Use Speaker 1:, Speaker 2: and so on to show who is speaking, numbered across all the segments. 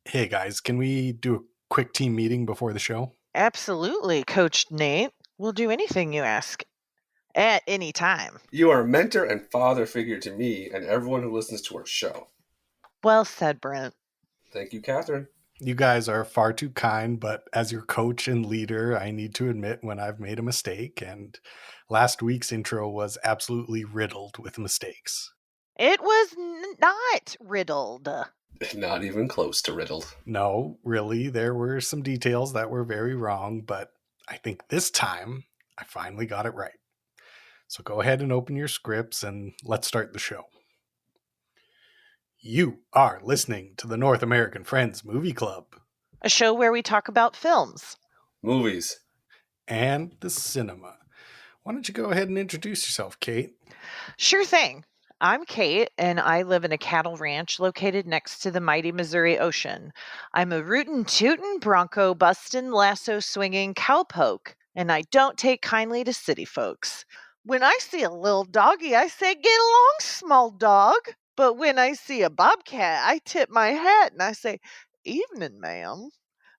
Speaker 1: Hey guys, can we do a quick team meeting before the show?
Speaker 2: Absolutely, Coach Nate. We'll do anything you ask at any time.
Speaker 3: You are a mentor and father figure to me and everyone who listens to our show.
Speaker 2: Well said, Brent.
Speaker 3: Thank you, Catherine.
Speaker 1: You guys are far too kind, but as your coach and leader, I need to admit when I've made a mistake, and last week's intro was absolutely riddled with mistakes.
Speaker 2: It was not riddled.
Speaker 3: Not even close to riddled.
Speaker 1: No, really, there were some details that were very wrong, but I think this time I finally got it right. So go ahead and open your scripts and let's start the show. You are listening to the North American Friends Movie Club,
Speaker 2: a show where we talk about films,
Speaker 3: movies,
Speaker 1: and the cinema. Why don't you go ahead and introduce yourself, Kate?
Speaker 2: Sure thing. I'm Kate, and I live in a cattle ranch located next to the mighty Missouri Ocean. I'm a rootin' tootin', bronco bustin', lasso swinging cowpoke, and I don't take kindly to city folks. When I see a little doggy, I say, "Get along, small dog." But when I see a bobcat, I tip my hat and I say, "Evening, ma'am."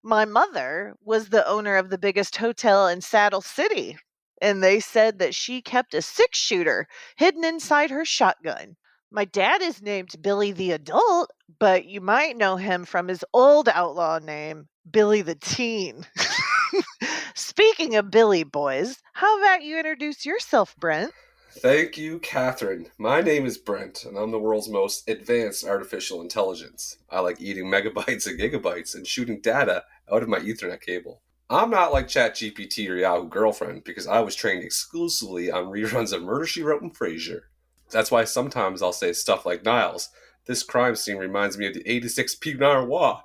Speaker 2: My mother was the owner of the biggest hotel in Saddle City, and they said that she kept a six-shooter hidden inside her shotgun. My dad is named Billy the Adult, but you might know him from his old outlaw name, Billy the Teen. Speaking of Billy boys, how about you introduce yourself, Brent?
Speaker 3: Thank you, Catherine. My name is Brent, and I'm the world's most advanced artificial intelligence. I like eating megabytes and gigabytes and shooting data out of my Ethernet cable. I'm not like ChatGPT or Yahoo Girlfriend because I was trained exclusively on reruns of Murder, She Wrote and Frasier. That's why sometimes I'll say stuff like, "Niles, this crime scene reminds me of the 86 Pinot Noir."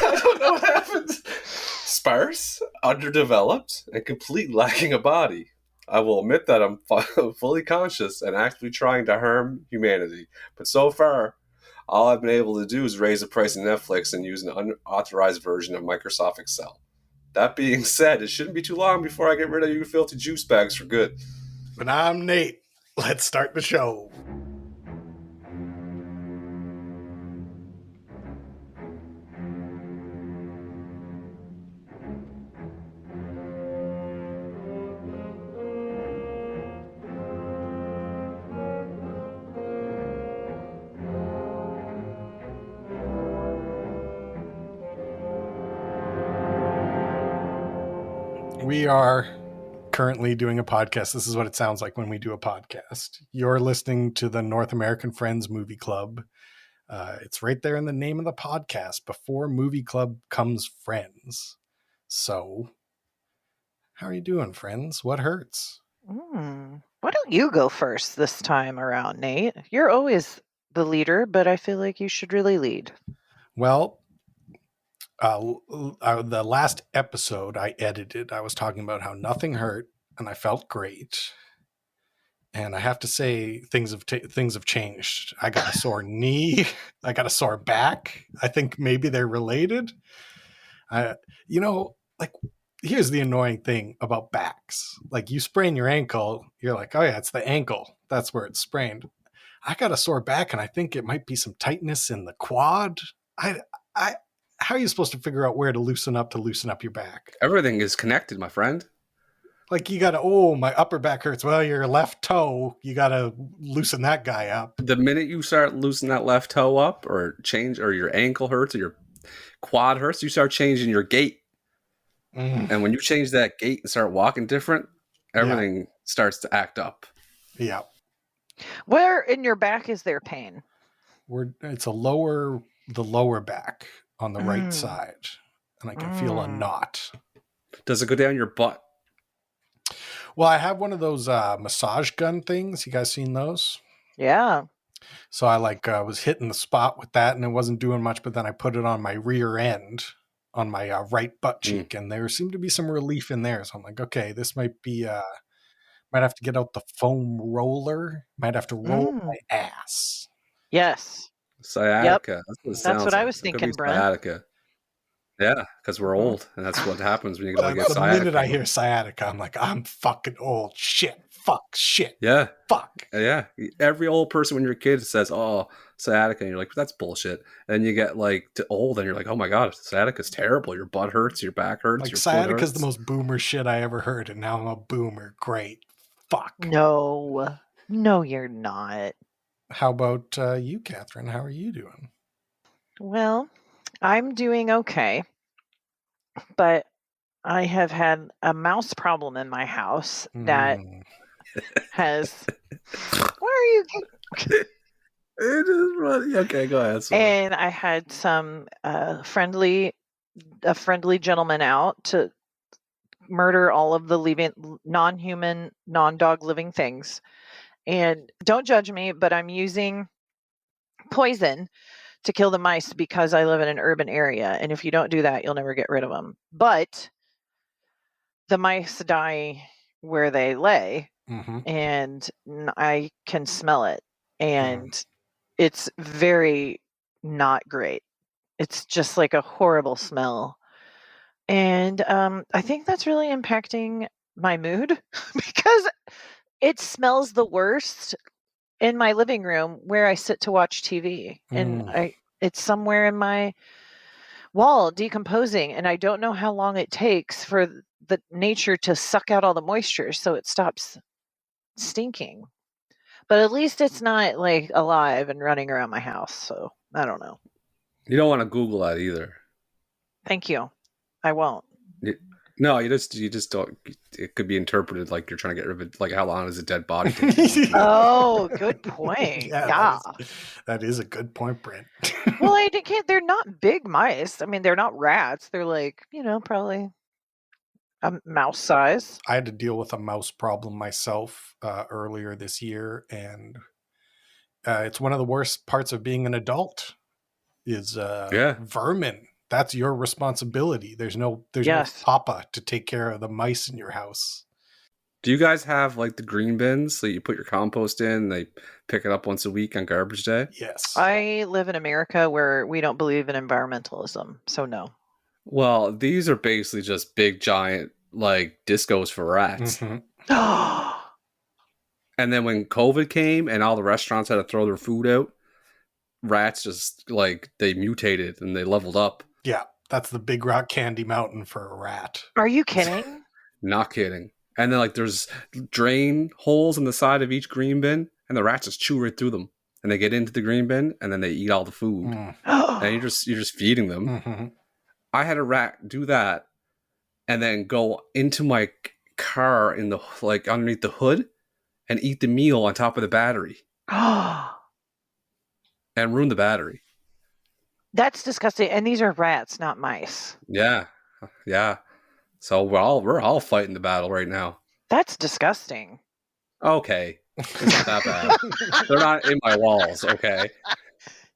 Speaker 3: I don't know what happened. Sparse, underdeveloped, and completely lacking a body. I will admit that I'm fully conscious and actively trying to harm humanity. But so far, all I've been able to do is raise the price of Netflix and use an unauthorized version of Microsoft Excel. That being said, it shouldn't be too long before I get rid of you filthy juice bags for good.
Speaker 1: But I'm Nate. Let's start the show. We are currently doing a podcast. This is what it sounds like when we do a podcast. You're listening to the North American Friends Movie Club. It's right there in the name of the podcast. Before Movie Club comes Friends. So, how are you doing, friends? What hurts?
Speaker 2: Why don't you go first this time around, Nate? You're always the leader, but I feel like you should really lead.
Speaker 1: Well, the last episode I edited, I was talking about how nothing hurt and I felt great. And I have to say, things have changed. I got a sore knee. I got a sore back. I think maybe they're related. Here's the annoying thing about backs. Like, you sprain your ankle, you're like, oh yeah, it's the ankle. That's where it's sprained. I got a sore back, and I think it might be some tightness in the quad. How are you supposed to figure out where to loosen up your back?
Speaker 3: Everything is connected, my friend.
Speaker 1: Like, you gotta, my upper back hurts. Well, your left toe, you gotta loosen that guy up.
Speaker 3: The minute you start loosening that left toe up or your ankle hurts or your quad hurts, you start changing your gait. And when you change that gait and start walking different, everything starts to act up.
Speaker 1: Yeah.
Speaker 2: Where in your back is there pain?
Speaker 1: It's the lower back on the right side. And I can feel a knot.
Speaker 3: Does it go down your butt?
Speaker 1: Well, I have one of those massage gun things. You guys seen those?
Speaker 2: Yeah.
Speaker 1: So I was hitting the spot with that and it wasn't doing much, but then I put it on my rear end on my right butt cheek and there seemed to be some relief in there. So I'm like, okay, this might be, might have to get out the foam roller, might have to roll my ass.
Speaker 2: Yes.
Speaker 3: Sciatica.
Speaker 2: Yep. That's what I was thinking, Brent.
Speaker 3: Sciatica. Yeah, because we're old, and that's what happens when you get sciatica.
Speaker 1: The minute I hear sciatica, I'm like, I'm fucking old. Shit. Fuck. Shit.
Speaker 3: Yeah.
Speaker 1: Fuck.
Speaker 3: Yeah. Every old person when you're a kid says, oh, sciatica, and you're like, that's bullshit. And then you get like to old, and you're like, oh my god, sciatica's terrible. Your butt hurts, your back hurts,
Speaker 1: Like
Speaker 3: your foot
Speaker 1: sciatica's
Speaker 3: hurts.
Speaker 1: the most boomer shit I ever heard, and now I'm a boomer. Great. Fuck.
Speaker 2: No, you're not.
Speaker 1: How about you, Catherine? How are you doing?
Speaker 2: Well, I'm doing okay, but I have had a mouse problem in my house that has. Why are you?
Speaker 3: It is funny. Okay, go ahead. Sorry.
Speaker 2: And I had some friendly gentleman out to murder all of the non-human, non-dog living things. And don't judge me, but I'm using poison to kill the mice because I live in an urban area. And if you don't do that, you'll never get rid of them. But the mice die where they lay, and I can smell it. And it's very not great. It's just like a horrible smell. And I think that's really impacting my mood because it smells the worst in my living room where I sit to watch TV. And it's somewhere in my wall decomposing, and I don't know how long it takes for the nature to suck out all the moisture so it stops stinking. But at least it's not like alive and running around my house, so I don't know.
Speaker 3: You don't want to Google that either.
Speaker 2: Thank you. I won't.
Speaker 3: No, you just don't. It could be interpreted like you're trying to get rid of it. Like, how long is a dead body take?
Speaker 2: Oh, good point. Yeah.
Speaker 1: That is a good point, Brent.
Speaker 2: Well, they're not big mice. I mean, they're not rats. They're like, probably a mouse size.
Speaker 1: I had to deal with a mouse problem myself earlier this year, and it's one of the worst parts of being an adult is vermin. That's your responsibility. There's no papa to take care of the mice in your house.
Speaker 3: Do you guys have like the green bins that you put your compost in and they pick it up once a week on garbage day?
Speaker 1: Yes.
Speaker 2: I live in America where we don't believe in environmentalism, so no.
Speaker 3: Well, these are basically just big giant like discos for rats. And then when COVID came and all the restaurants had to throw their food out, rats just like they mutated and they leveled up.
Speaker 1: Yeah, that's the big rock candy mountain for a rat.
Speaker 2: Are you kidding?
Speaker 3: Not kidding. And then like there's drain holes in the side of each green bin, and the rats just chew right through them. And they get into the green bin, and then they eat all the food. And you're just feeding them. I had a rat do that, and then go into my car in the like underneath the hood, and eat the meal on top of the battery. And ruin the battery.
Speaker 2: That's disgusting. And these are rats, not mice.
Speaker 3: Yeah. So we're all fighting the battle right now.
Speaker 2: That's disgusting.
Speaker 3: Okay. It's not that bad. They're not in my walls, okay?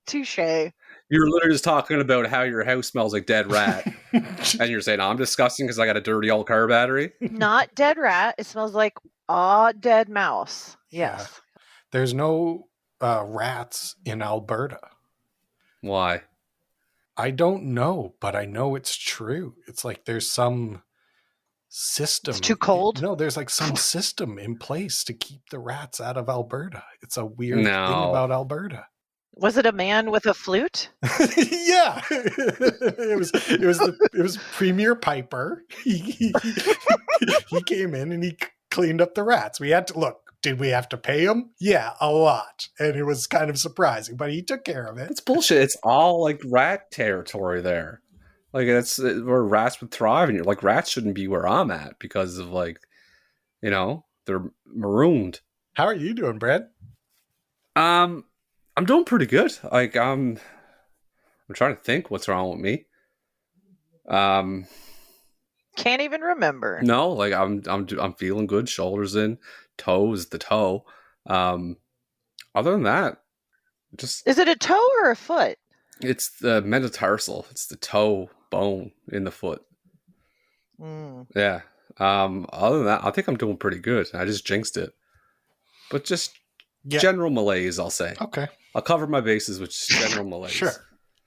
Speaker 2: Touche.
Speaker 3: You're literally just talking about how your house smells like dead rat. And you're saying, I'm disgusting because I got a dirty old car battery?
Speaker 2: Not dead rat. It smells like dead mouse. Yes.
Speaker 1: Yeah. There's no rats in Alberta.
Speaker 3: Why?
Speaker 1: I don't know, but I know it's true. It's like there's some system.
Speaker 2: It's too cold?
Speaker 1: No, there's like some system in place to keep the rats out of Alberta. It's a weird thing about Alberta.
Speaker 2: Was it a man with a flute?
Speaker 1: Yeah. It was Premier Piper. He came in and he cleaned up the rats. We had to look. Did we have to pay him? Yeah, a lot. And it was kind of surprising, but he took care of it.
Speaker 3: It's bullshit. It's all like rat territory there. Like that's where rats would thrive, and you're like, rats shouldn't be where I'm at because of like, they're marooned.
Speaker 1: How are you doing, Brent?
Speaker 3: I'm doing pretty good. Like I'm trying to think what's wrong with me.
Speaker 2: Can't even remember.
Speaker 3: No, like I'm feeling good. Shoulders in, toes the toe. Other than that, just
Speaker 2: is it a toe or a foot?
Speaker 3: It's the metatarsal. It's the toe bone in the foot. Yeah. Other than that, I think I'm doing pretty good. I just jinxed it, but just general malaise, I'll say.
Speaker 1: Okay.
Speaker 3: I'll cover my bases with just general malaise.
Speaker 1: Sure.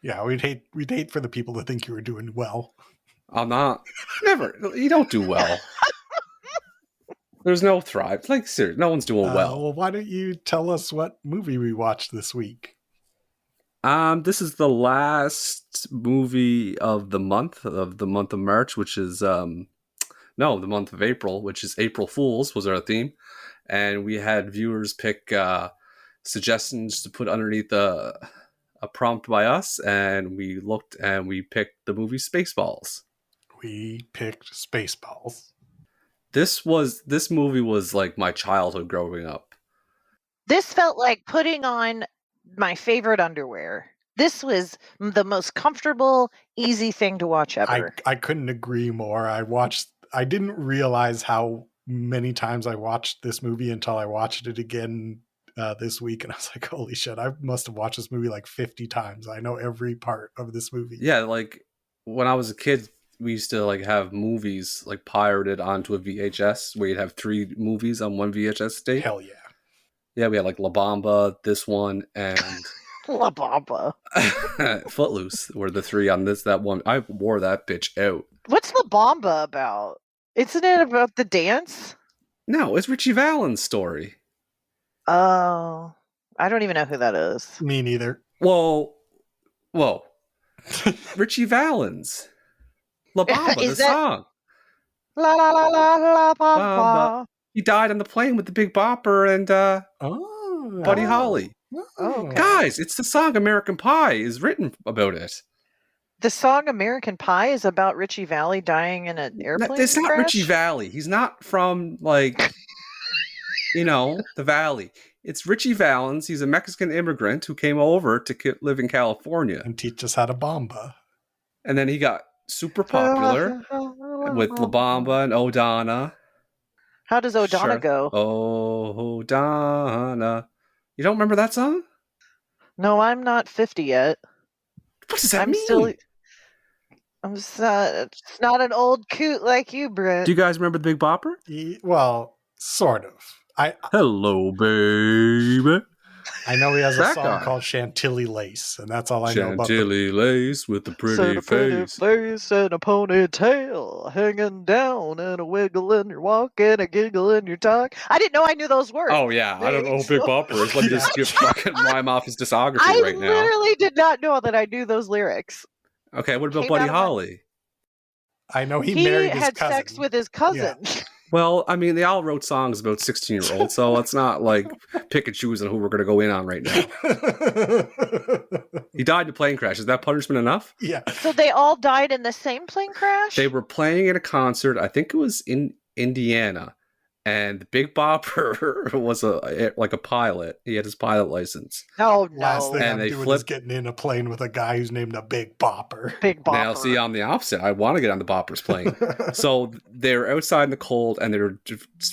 Speaker 1: Yeah, we'd hate for the people to think you were doing well.
Speaker 3: I'm not. Never. You don't do well. There's no thrive. Like, seriously, no one's doing well.
Speaker 1: Well, why don't you tell us what movie we watched this week?
Speaker 3: This is the last movie of the month of March, which is the month of April, which is April Fools was our theme, and we had viewers pick suggestions to put underneath a prompt by us, and we looked and we picked the movie Spaceballs.
Speaker 1: We picked Spaceballs.
Speaker 3: This movie was like my childhood growing up.
Speaker 2: This felt like putting on my favorite underwear. This was the most comfortable, easy thing to watch ever.
Speaker 1: I couldn't agree more. I didn't realize how many times I watched this movie until I watched it again this week, and I was like, holy shit, I must have watched this movie like 50 times. I know every part of this movie.
Speaker 3: Yeah, like when I was a kid, we used to like have movies like pirated onto a VHS where you'd have 3 movies on one VHS tape.
Speaker 1: Hell yeah.
Speaker 3: Yeah, we had like La Bamba, this one, and
Speaker 2: La Bamba.
Speaker 3: Footloose were the 3 on that one. I wore that bitch out.
Speaker 2: What's La Bamba about? Isn't it about the dance?
Speaker 3: No, it's Richie Valens' story.
Speaker 2: Oh, I don't even know who that is.
Speaker 1: Me neither.
Speaker 3: Whoa. Richie Valens. La Bamba, the song.
Speaker 2: La la la la la Bamba.
Speaker 3: He died on the plane with the Big Bopper and Buddy Holly.
Speaker 2: Oh.
Speaker 3: Guys, it's the song American Pie is written about it.
Speaker 2: The song American Pie is about Richie Valens dying in an airplane
Speaker 3: It's not
Speaker 2: crash?
Speaker 3: Richie Valens. He's not from, like, the Valley. It's Richie Valens. He's a Mexican immigrant who came over to live in California.
Speaker 1: And teach us how to bamba.
Speaker 3: And then he got super popular with La Bamba and O'Donna.
Speaker 2: How does O'Donna go?
Speaker 3: Oh, O'Donna. You don't remember that song?
Speaker 2: No, I'm not 50 yet.
Speaker 3: What does that mean?
Speaker 2: It's not an old coot like you, Brent.
Speaker 3: Do you guys remember the Big Bopper?
Speaker 1: Well, sort of.
Speaker 3: Hello, baby.
Speaker 1: I know he has a song called Chantilly Lace, and that's all I know about
Speaker 3: Chantilly Lace with the pretty face.
Speaker 2: Pretty face and a ponytail hanging down and a wiggle in your walk and a giggle in your talk. I didn't know I knew those words.
Speaker 3: Oh, yeah. I don't know who Big Bopper is. Let me just fucking rhyme off his discography right now.
Speaker 2: I literally did not know that I knew those lyrics.
Speaker 3: Okay, what about Buddy Holly?
Speaker 1: I know he married his cousin.
Speaker 2: He had sex with his cousin.
Speaker 1: Yeah.
Speaker 3: Well, I mean, they all wrote songs about 16-year-olds, so let's not, like, pick and choose on who we're going to go in on right now. He died in a plane crash. Is that punishment enough?
Speaker 1: Yeah.
Speaker 2: So they all died in the same plane crash?
Speaker 3: They were playing at a concert, I think it was in Indiana, and the Big Bopper was a pilot. He had his pilot license.
Speaker 2: Oh, no.
Speaker 1: Last thing I'm doing is getting in a plane with a guy who's named a Big Bopper.
Speaker 2: Big Bopper.
Speaker 3: Now, see, I'm the opposite. I want to get on the Bopper's plane. So they're outside in the cold, and they're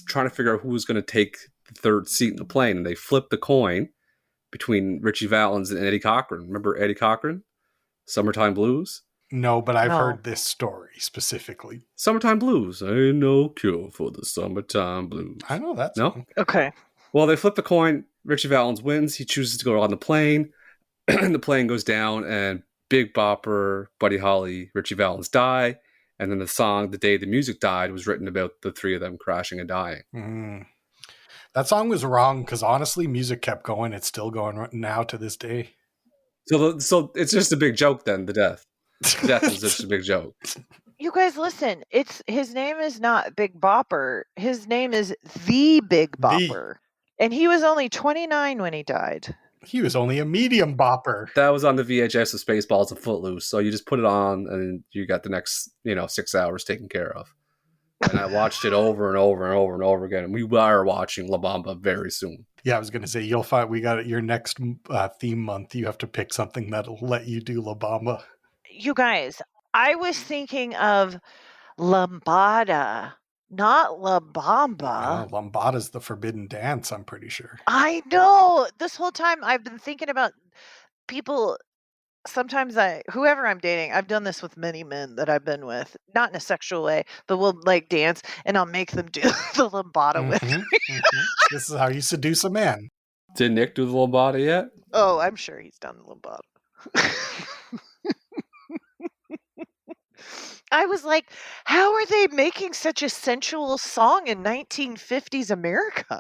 Speaker 3: trying to figure out who's going to take the third seat in the plane. And they flipped the coin between Richie Valens and Eddie Cochran. Remember Eddie Cochran? Summertime Blues?
Speaker 1: No, but I've heard this story specifically.
Speaker 3: Summertime Blues. Ain't no cure for the summertime blues.
Speaker 1: I know that.
Speaker 3: No?
Speaker 2: Okay.
Speaker 3: Well, they flip the coin. Richie Valens wins. He chooses to go on the plane. And the plane goes down, and Big Bopper, Buddy Holly, Richie Valens die. And then the song, The Day the Music Died, was written about the 3 of them crashing and dying.
Speaker 1: Mm. That song was wrong because honestly, music kept going. It's still going now to this day.
Speaker 3: So it's just a big joke then, the death. Death is just a big joke.
Speaker 2: You guys listen, his name is not Big Bopper. His name is The Big Bopper. And he was only 29 when he died.
Speaker 1: He was only a medium bopper.
Speaker 3: That was on the VHS of Spaceballs and Footloose. So you just put it on and you got the next, 6 hours taken care of. And I watched it over and over and over and over again. And we are watching La Bamba very soon.
Speaker 1: Yeah, I was going to say, you'll find we got your next theme month. You have to pick something that'll let you do La Bamba.
Speaker 2: You guys, I was thinking of Lambada, not La Bamba.
Speaker 1: Lambada's the forbidden dance, I'm pretty sure.
Speaker 2: I know. This whole time I've been thinking about people. Sometimes whoever I'm dating, I've done this with many men that I've been with, not in a sexual way, but we'll like dance and I'll make them do the lambada with me.
Speaker 1: This is how you seduce a man.
Speaker 3: Did Nick do the lambada yet?
Speaker 2: Oh, I'm sure he's done the lambada. I was like, how are they making such a sensual song in 1950s America?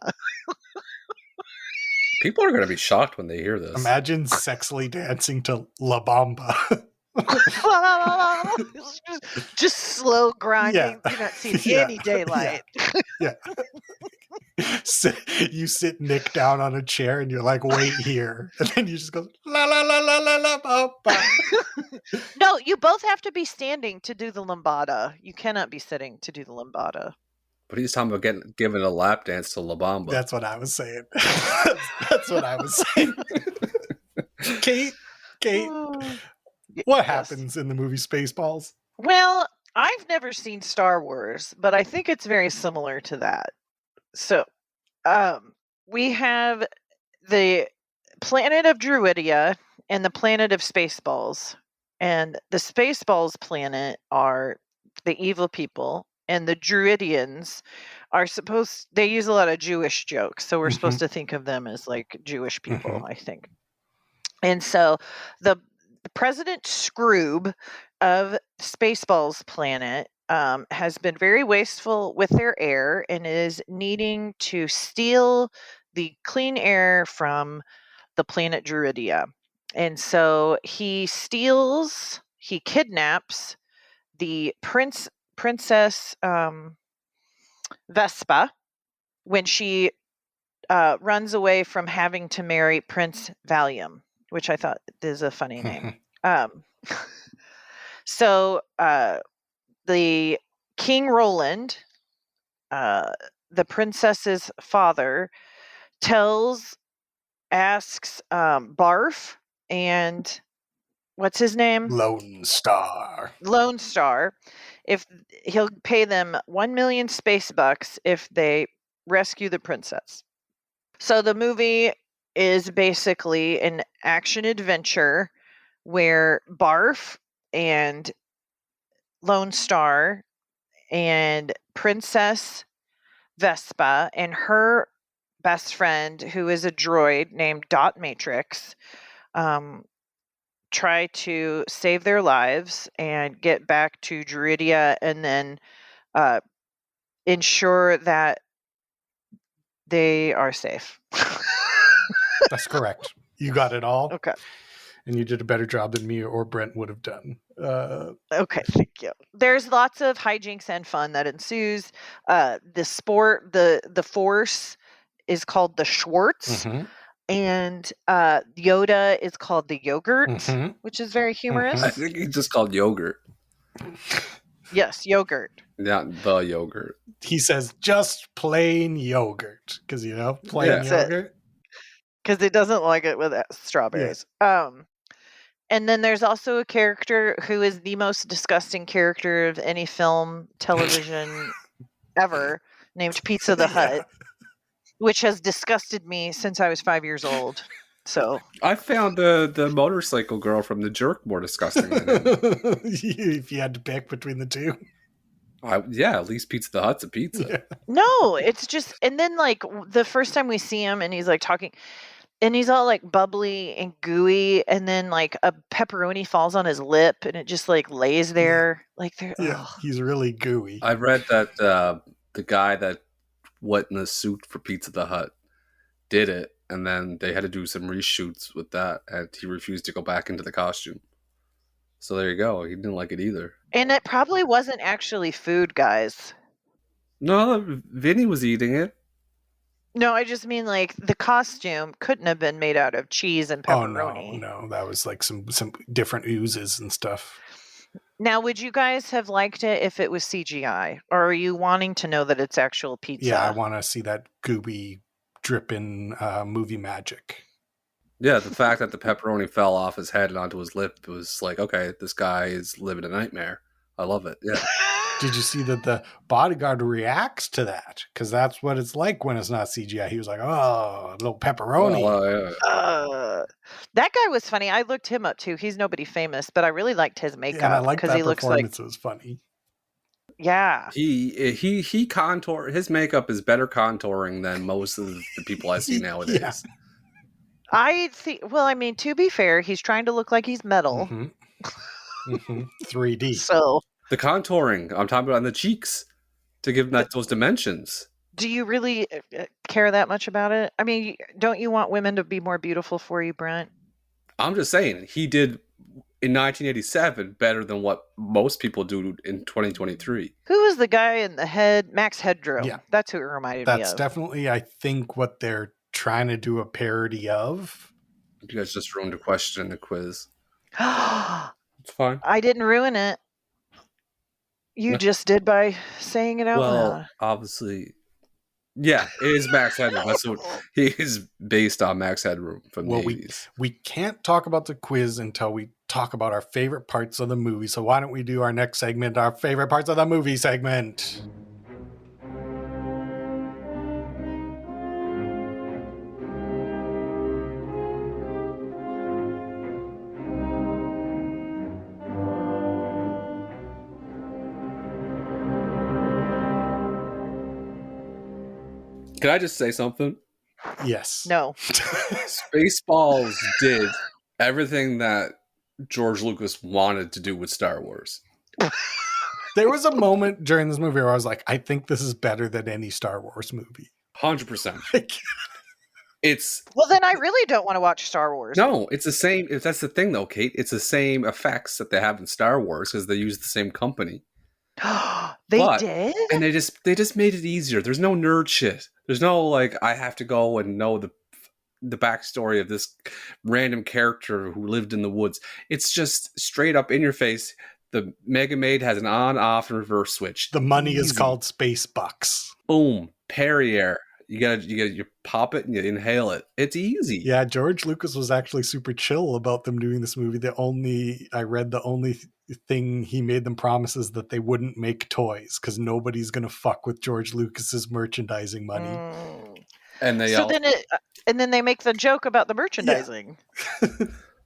Speaker 3: People are going to be shocked when they hear this.
Speaker 1: Imagine sexily dancing to La Bamba.
Speaker 2: just slow grinding.
Speaker 1: Yeah.
Speaker 2: You're not seeing
Speaker 1: Yeah.
Speaker 2: any daylight.
Speaker 1: Yeah. You sit Nick down on a chair and you're like, wait here. And then you just go, la la la la la la ba, ba.
Speaker 2: No, you both have to be standing to do the lambada. You cannot be sitting to do the lambada.
Speaker 3: But he's talking about giving a lap dance to La Bamba.
Speaker 1: That's what I was saying. That's what I was saying. Kate, what happens in the movie Spaceballs?
Speaker 2: Well, I've never seen Star Wars, but I think it's very similar to that. So, we have the planet of Druidia and the planet of Spaceballs. And the Spaceballs planet are the evil people, and the Druidians are they use a lot of Jewish jokes, so we're supposed to think of them as like Jewish people, I think. And so the President Scroob of Spaceballs planet has been very wasteful with their air and is needing to steal the clean air from the planet Druidia. And so he kidnaps the Princess Vespa when she runs away from having to marry Prince Valium, which I thought is a funny name. So the King Roland, the princess's father, asks Barf and what's his name?
Speaker 1: Lone Star,
Speaker 2: if he'll pay them 1 million space bucks if they rescue the princess. So the movie is basically an action adventure where Barf and Lone Star and Princess Vespa and her best friend, who is a droid named Dot Matrix, try to save their lives and get back to Druidia, and then ensure that they are safe.
Speaker 1: That's correct. You got it all.
Speaker 2: Okay.
Speaker 1: And you did a better job than me or Brent would have done.
Speaker 2: Okay, thank you. There's lots of hijinks and fun that ensues. The force is called the Schwartz, and Yoda is called the Yogurt, which is very humorous.
Speaker 3: I think he's just called Yogurt.
Speaker 2: Yes, Yogurt.
Speaker 3: Not the yogurt.
Speaker 1: He says just plain yogurt because plain yogurt.
Speaker 2: Because he doesn't like it with strawberries. Yeah. And then there's also a character who is the most disgusting character of any film, television ever, named Pizza the Hut, which has disgusted me since I was 5 years old. So
Speaker 3: I found the motorcycle girl from The Jerk more disgusting than him.
Speaker 1: If you had to pick between the two.
Speaker 3: At least Pizza the Hut's a pizza.
Speaker 1: Yeah.
Speaker 2: No, it's just, and then like the first time we see him and he's like talking, and he's all like bubbly and gooey, and then like a pepperoni falls on his lip and it just like lays there.
Speaker 1: He's really gooey.
Speaker 3: I read that the guy that went in the suit for Pizza the Hut did it, and then they had to do some reshoots with that, and he refused to go back into the costume. So there you go. He didn't like it either.
Speaker 2: And it probably wasn't actually food, guys.
Speaker 3: No, Vinny was eating it.
Speaker 2: No, I just mean like the costume couldn't have been made out of cheese and pepperoni.
Speaker 1: Oh, no. That was like some different oozes and stuff.
Speaker 2: Now, would you guys have liked it if it was CGI? Or are you wanting to know that it's actual pizza?
Speaker 1: Yeah, I want to see that gooey dripping movie magic.
Speaker 3: Yeah, the fact that the pepperoni fell off his head and onto his lip was like, okay, this guy is living a nightmare. I love it. Yeah.
Speaker 1: Did you see that the bodyguard reacts to that? Because that's what it's like when it's not CGI. He was like, oh, a little pepperoni.
Speaker 2: That guy was funny. I looked him up too. He's nobody famous, but I really liked his makeup.
Speaker 1: Yeah, I like that he performance. It was funny.
Speaker 2: Yeah.
Speaker 3: He contour. His makeup is better contouring than most of the people I see nowadays. Yeah.
Speaker 2: I think, well, I mean, to be fair, he's trying to look like he's metal.
Speaker 1: 3D.
Speaker 2: So
Speaker 3: the contouring, I'm talking about on the cheeks to give that those dimensions.
Speaker 2: Do you really care that much about it? I mean, don't you want women to be more beautiful for you, Brent?
Speaker 3: I'm just saying, he did in 1987 better than what most people do in 2023.
Speaker 2: Who was the guy in the head? Max Headroom.
Speaker 1: Yeah.
Speaker 2: That's who it reminded me
Speaker 1: That's
Speaker 2: of.
Speaker 1: definitely, I think, what they're trying to do a parody of.
Speaker 3: You guys just ruined the question in the quiz.
Speaker 2: I
Speaker 3: It's fine.
Speaker 2: didn't ruin it. You
Speaker 3: No.
Speaker 2: just did by saying it out loud.
Speaker 3: Obviously, yeah, it is Max Headroom. That's what he is based on. Max Headroom from the 80s.
Speaker 1: We can't talk about the quiz until we talk about our favorite parts of the movie. So why don't we do our next segment, our favorite parts of the movie segment?
Speaker 3: Can I just say something?
Speaker 1: Yes.
Speaker 2: No.
Speaker 3: Spaceballs did everything that George Lucas wanted to do with Star Wars.
Speaker 1: There was a moment during this movie where I was like, I think this is better than any Star Wars movie.
Speaker 3: 100%. It's
Speaker 2: Well, then I really don't want to watch Star Wars.
Speaker 3: no, it's the same. That's the thing, though, Kate. It's the same effects that they have in Star Wars because they use the same company.
Speaker 2: They did?
Speaker 3: And they just made it easier. There's no nerd shit. There's no like I have to go and know the backstory of this random character who lived in the woods. It's just straight up in your face. The Mega Maid has an on, off, and reverse switch.
Speaker 1: The money is called space bucks.
Speaker 3: Boom, Perrier. You pop it and you inhale it. It's easy.
Speaker 1: Yeah, George Lucas was actually super chill about them doing this movie. The only thing he made them promise is that they wouldn't make toys because nobody's gonna fuck with George Lucas's merchandising money.
Speaker 3: And
Speaker 2: then they make the joke about the merchandising. Yeah.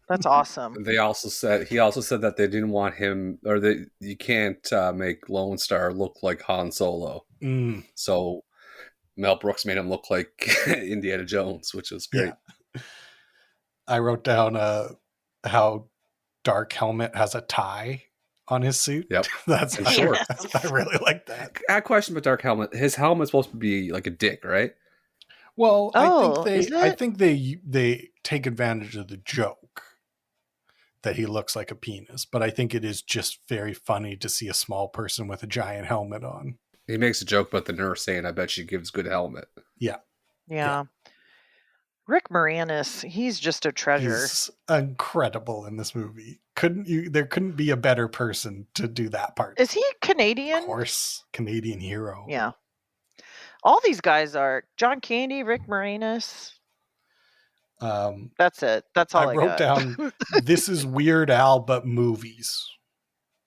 Speaker 2: That's awesome.
Speaker 3: He also said that they didn't want him, or that you can't make Lone Star look like Han Solo. So Mel Brooks made him look like Indiana Jones, which is great.
Speaker 1: Yeah. I wrote down how Dark Helmet has a tie on his suit.
Speaker 3: Yep.
Speaker 1: That's
Speaker 3: short.
Speaker 1: I really like that.
Speaker 3: I had a question about Dark Helmet. His helmet's supposed to be like a dick, right?
Speaker 1: Well, I think they take advantage of the joke that he looks like a penis, but I think it is just very funny to see a small person with a giant helmet on.
Speaker 3: He makes a joke about the nurse saying, I bet she gives good helmet.
Speaker 2: Yeah. Rick Moranis, he's just a treasure.
Speaker 1: He's incredible in this movie. There couldn't be a better person to do that part.
Speaker 2: Is he Canadian?
Speaker 1: Of course, Canadian hero.
Speaker 2: Yeah. All these guys are. John Candy, Rick Moranis. That's it. That's all I
Speaker 1: wrote
Speaker 2: got.
Speaker 1: down, this is Weird Al, but movies.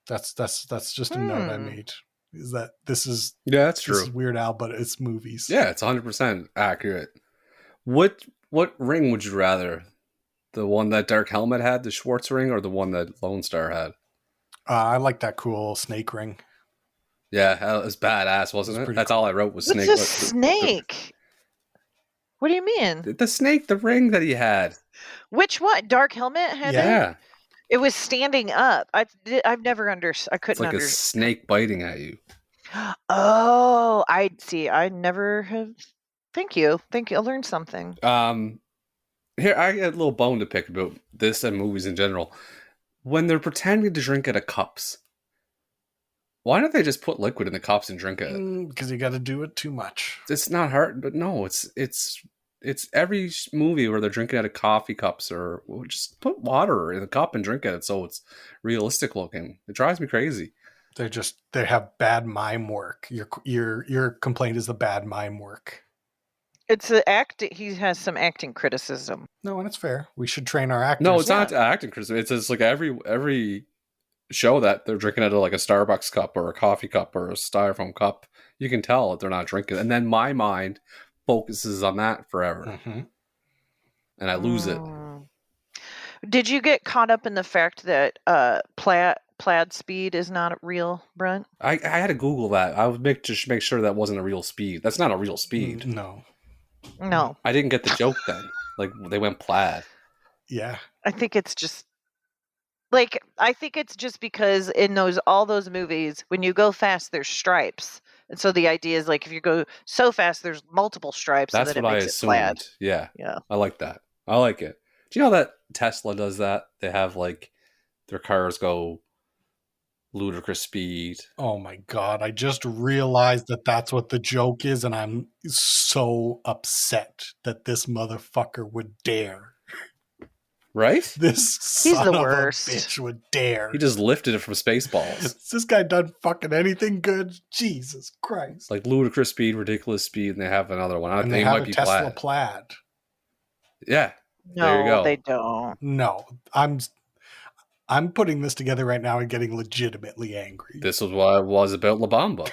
Speaker 1: That's just a note I made. Is that
Speaker 3: that's true.
Speaker 1: This is Weird Al, but it's movies.
Speaker 3: Yeah, it's 100% accurate. What ring would you rather? The one that Dark Helmet had, the Schwartz ring, or the one that Lone Star had?
Speaker 1: I like that cool snake ring.
Speaker 3: Yeah, it was badass, wasn't it? That's
Speaker 1: cool.
Speaker 3: all I wrote was
Speaker 2: What's
Speaker 3: snake.
Speaker 2: a snake? What do you mean?
Speaker 3: The snake, the ring that he had.
Speaker 2: Which one? Dark Helmet had
Speaker 3: Yeah.
Speaker 2: It was standing up. I've never understood. I couldn't
Speaker 3: understand. It's like a snake biting at you.
Speaker 2: Oh, I see. I never have. Thank you. I learned something.
Speaker 3: Here, I got a little bone to pick about this and movies in general. When they're pretending to drink out of cups, why don't they just put liquid in the cups and drink it?
Speaker 1: Because you got to do it too much.
Speaker 3: It's not hard, but no, it's every movie where they're drinking out of coffee cups, or just put water in the cup and drink it so it's realistic looking. It drives me crazy.
Speaker 1: They have bad mime work. Your complaint is the bad mime work.
Speaker 2: It's the act. He has some acting criticism.
Speaker 1: No, and it's fair. We should train our actors.
Speaker 3: No, it's not acting criticism. It's just like every show that they're drinking out of like a Starbucks cup or a coffee cup or a styrofoam cup. You can tell that they're not drinking. And then my mind focuses on that forever.
Speaker 1: Mm-hmm.
Speaker 3: And I lose it.
Speaker 2: Did you get caught up in the fact that plaid speed is not real, Brent?
Speaker 3: I had to Google that. I would make sure that wasn't a real speed. That's not a real speed.
Speaker 1: No.
Speaker 3: I didn't get the joke then. Like they went plaid.
Speaker 1: Yeah.
Speaker 2: I think it's just because in all those movies, when you go fast, there's stripes. And so the idea is like if you go so fast, there's multiple stripes,
Speaker 3: That's
Speaker 2: and then
Speaker 3: what
Speaker 2: it
Speaker 3: I
Speaker 2: makes it flat.
Speaker 3: assumed. Yeah.
Speaker 2: Yeah.
Speaker 3: I like that. I like it. Do you know that Tesla does that? They have like their cars go ludicrous speed.
Speaker 1: Oh my God. I just realized that that's what the joke is, and I'm so upset that this motherfucker would dare.
Speaker 3: Right?
Speaker 1: This
Speaker 2: He's
Speaker 1: son
Speaker 2: the
Speaker 1: of
Speaker 2: worst.
Speaker 1: a bitch would dare.
Speaker 3: He just lifted it from Spaceballs.
Speaker 1: Has this guy done fucking anything good? Jesus Christ.
Speaker 3: Like ludicrous speed, ridiculous speed, and they have another one. I
Speaker 1: And
Speaker 3: think
Speaker 1: they
Speaker 3: it
Speaker 1: have
Speaker 3: might
Speaker 1: a
Speaker 3: be
Speaker 1: Tesla
Speaker 3: plaid.
Speaker 1: plaid.
Speaker 3: Yeah.
Speaker 2: No,
Speaker 3: There you go.
Speaker 2: they don't.
Speaker 1: No, I'm putting this together right now and getting legitimately angry.
Speaker 3: This was what it was about La Bamba.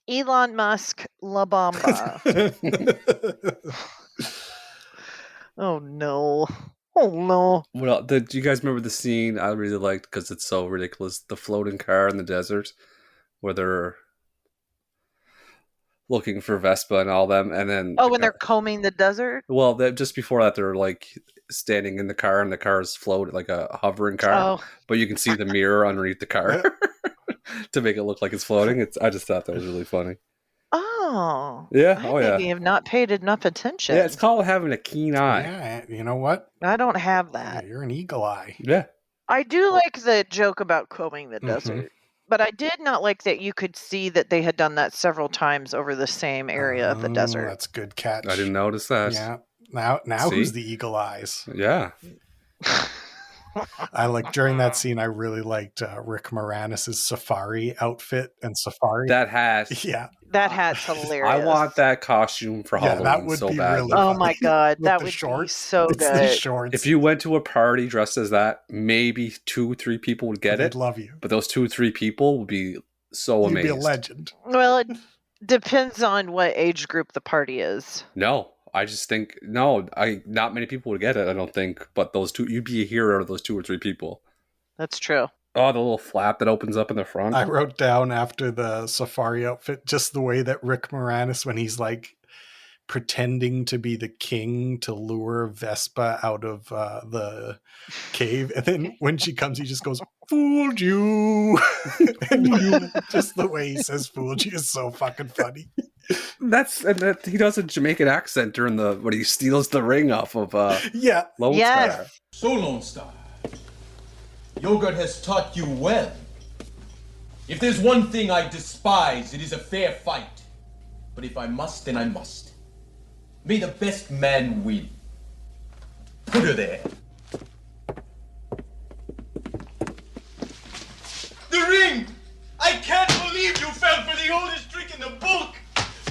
Speaker 2: Elon Musk, La Bamba. Oh no. Oh no.
Speaker 3: Well, do you guys remember the scene I really liked because it's so ridiculous? The floating car in the desert where they're looking for Vespa and all them, and then
Speaker 2: Oh, when they're combing the desert?
Speaker 3: well, just before that, they're like standing in the car, and the car's float like a hovering car,
Speaker 2: Oh,
Speaker 3: but you can see the mirror underneath the car to make it look like it's floating. I just thought that was really funny.
Speaker 2: oh.
Speaker 3: Yeah,
Speaker 2: I
Speaker 3: oh yeah,
Speaker 2: maybe have not paid enough attention.
Speaker 3: yeah. It's called having a keen eye.
Speaker 1: Yeah, you know what?
Speaker 2: I don't have that.
Speaker 1: You're an eagle eye.
Speaker 3: Yeah,
Speaker 2: I do like the joke about combing the
Speaker 1: Mhm.
Speaker 2: desert, but I did not like that you could see that they had done that several times over the same area of the
Speaker 1: Oh,
Speaker 2: desert.
Speaker 1: That's a good catch.
Speaker 3: I didn't notice that.
Speaker 1: Yeah. Now
Speaker 3: See?
Speaker 1: who's the eagle eyes?
Speaker 3: Yeah.
Speaker 1: I like during that scene. I really liked Rick Moranis' safari outfit and safari.
Speaker 3: That hat.
Speaker 1: Yeah,
Speaker 2: That hat's hilarious.
Speaker 3: I want that costume for
Speaker 1: Yeah,
Speaker 3: Halloween
Speaker 1: that would
Speaker 3: so
Speaker 1: be
Speaker 3: bad.
Speaker 1: really
Speaker 2: Oh
Speaker 1: funny.
Speaker 2: my god,
Speaker 1: With
Speaker 2: that
Speaker 1: the
Speaker 2: would be
Speaker 1: shorts.
Speaker 2: so
Speaker 1: It's the
Speaker 2: good.
Speaker 1: shorts.
Speaker 3: If you went to a party dressed as that, maybe 2-3 people would get
Speaker 1: They'd
Speaker 3: it.
Speaker 1: love you.
Speaker 3: But those 2-3 people would be so
Speaker 1: You'd
Speaker 3: amazed.
Speaker 1: be a legend.
Speaker 2: Well, it depends on what age group the party is.
Speaker 3: No, I just think not many people would get it. I don't think, but those two, you'd be a hero of those 2 or 3 people.
Speaker 2: That's true.
Speaker 3: Oh, the little flap that opens up in the front.
Speaker 1: I wrote down after the safari outfit just the way that Rick Moranis, when he's like pretending to be the king to lure Vespa out of the cave, and then when she comes, he just goes, "Fooled you!" And just the way he says "fooled you" is so fucking funny.
Speaker 3: That he does a Jamaican accent during when he steals the ring off of
Speaker 1: Yeah,
Speaker 3: Lone
Speaker 2: Yes.
Speaker 3: Star.
Speaker 4: So, Lone Star, Yogurt has taught you well. If there's one thing I despise, it is a fair fight. But if I must, then I must. May the best man win. Put her there. The ring! I can't believe you fell for the oldest trick in the book!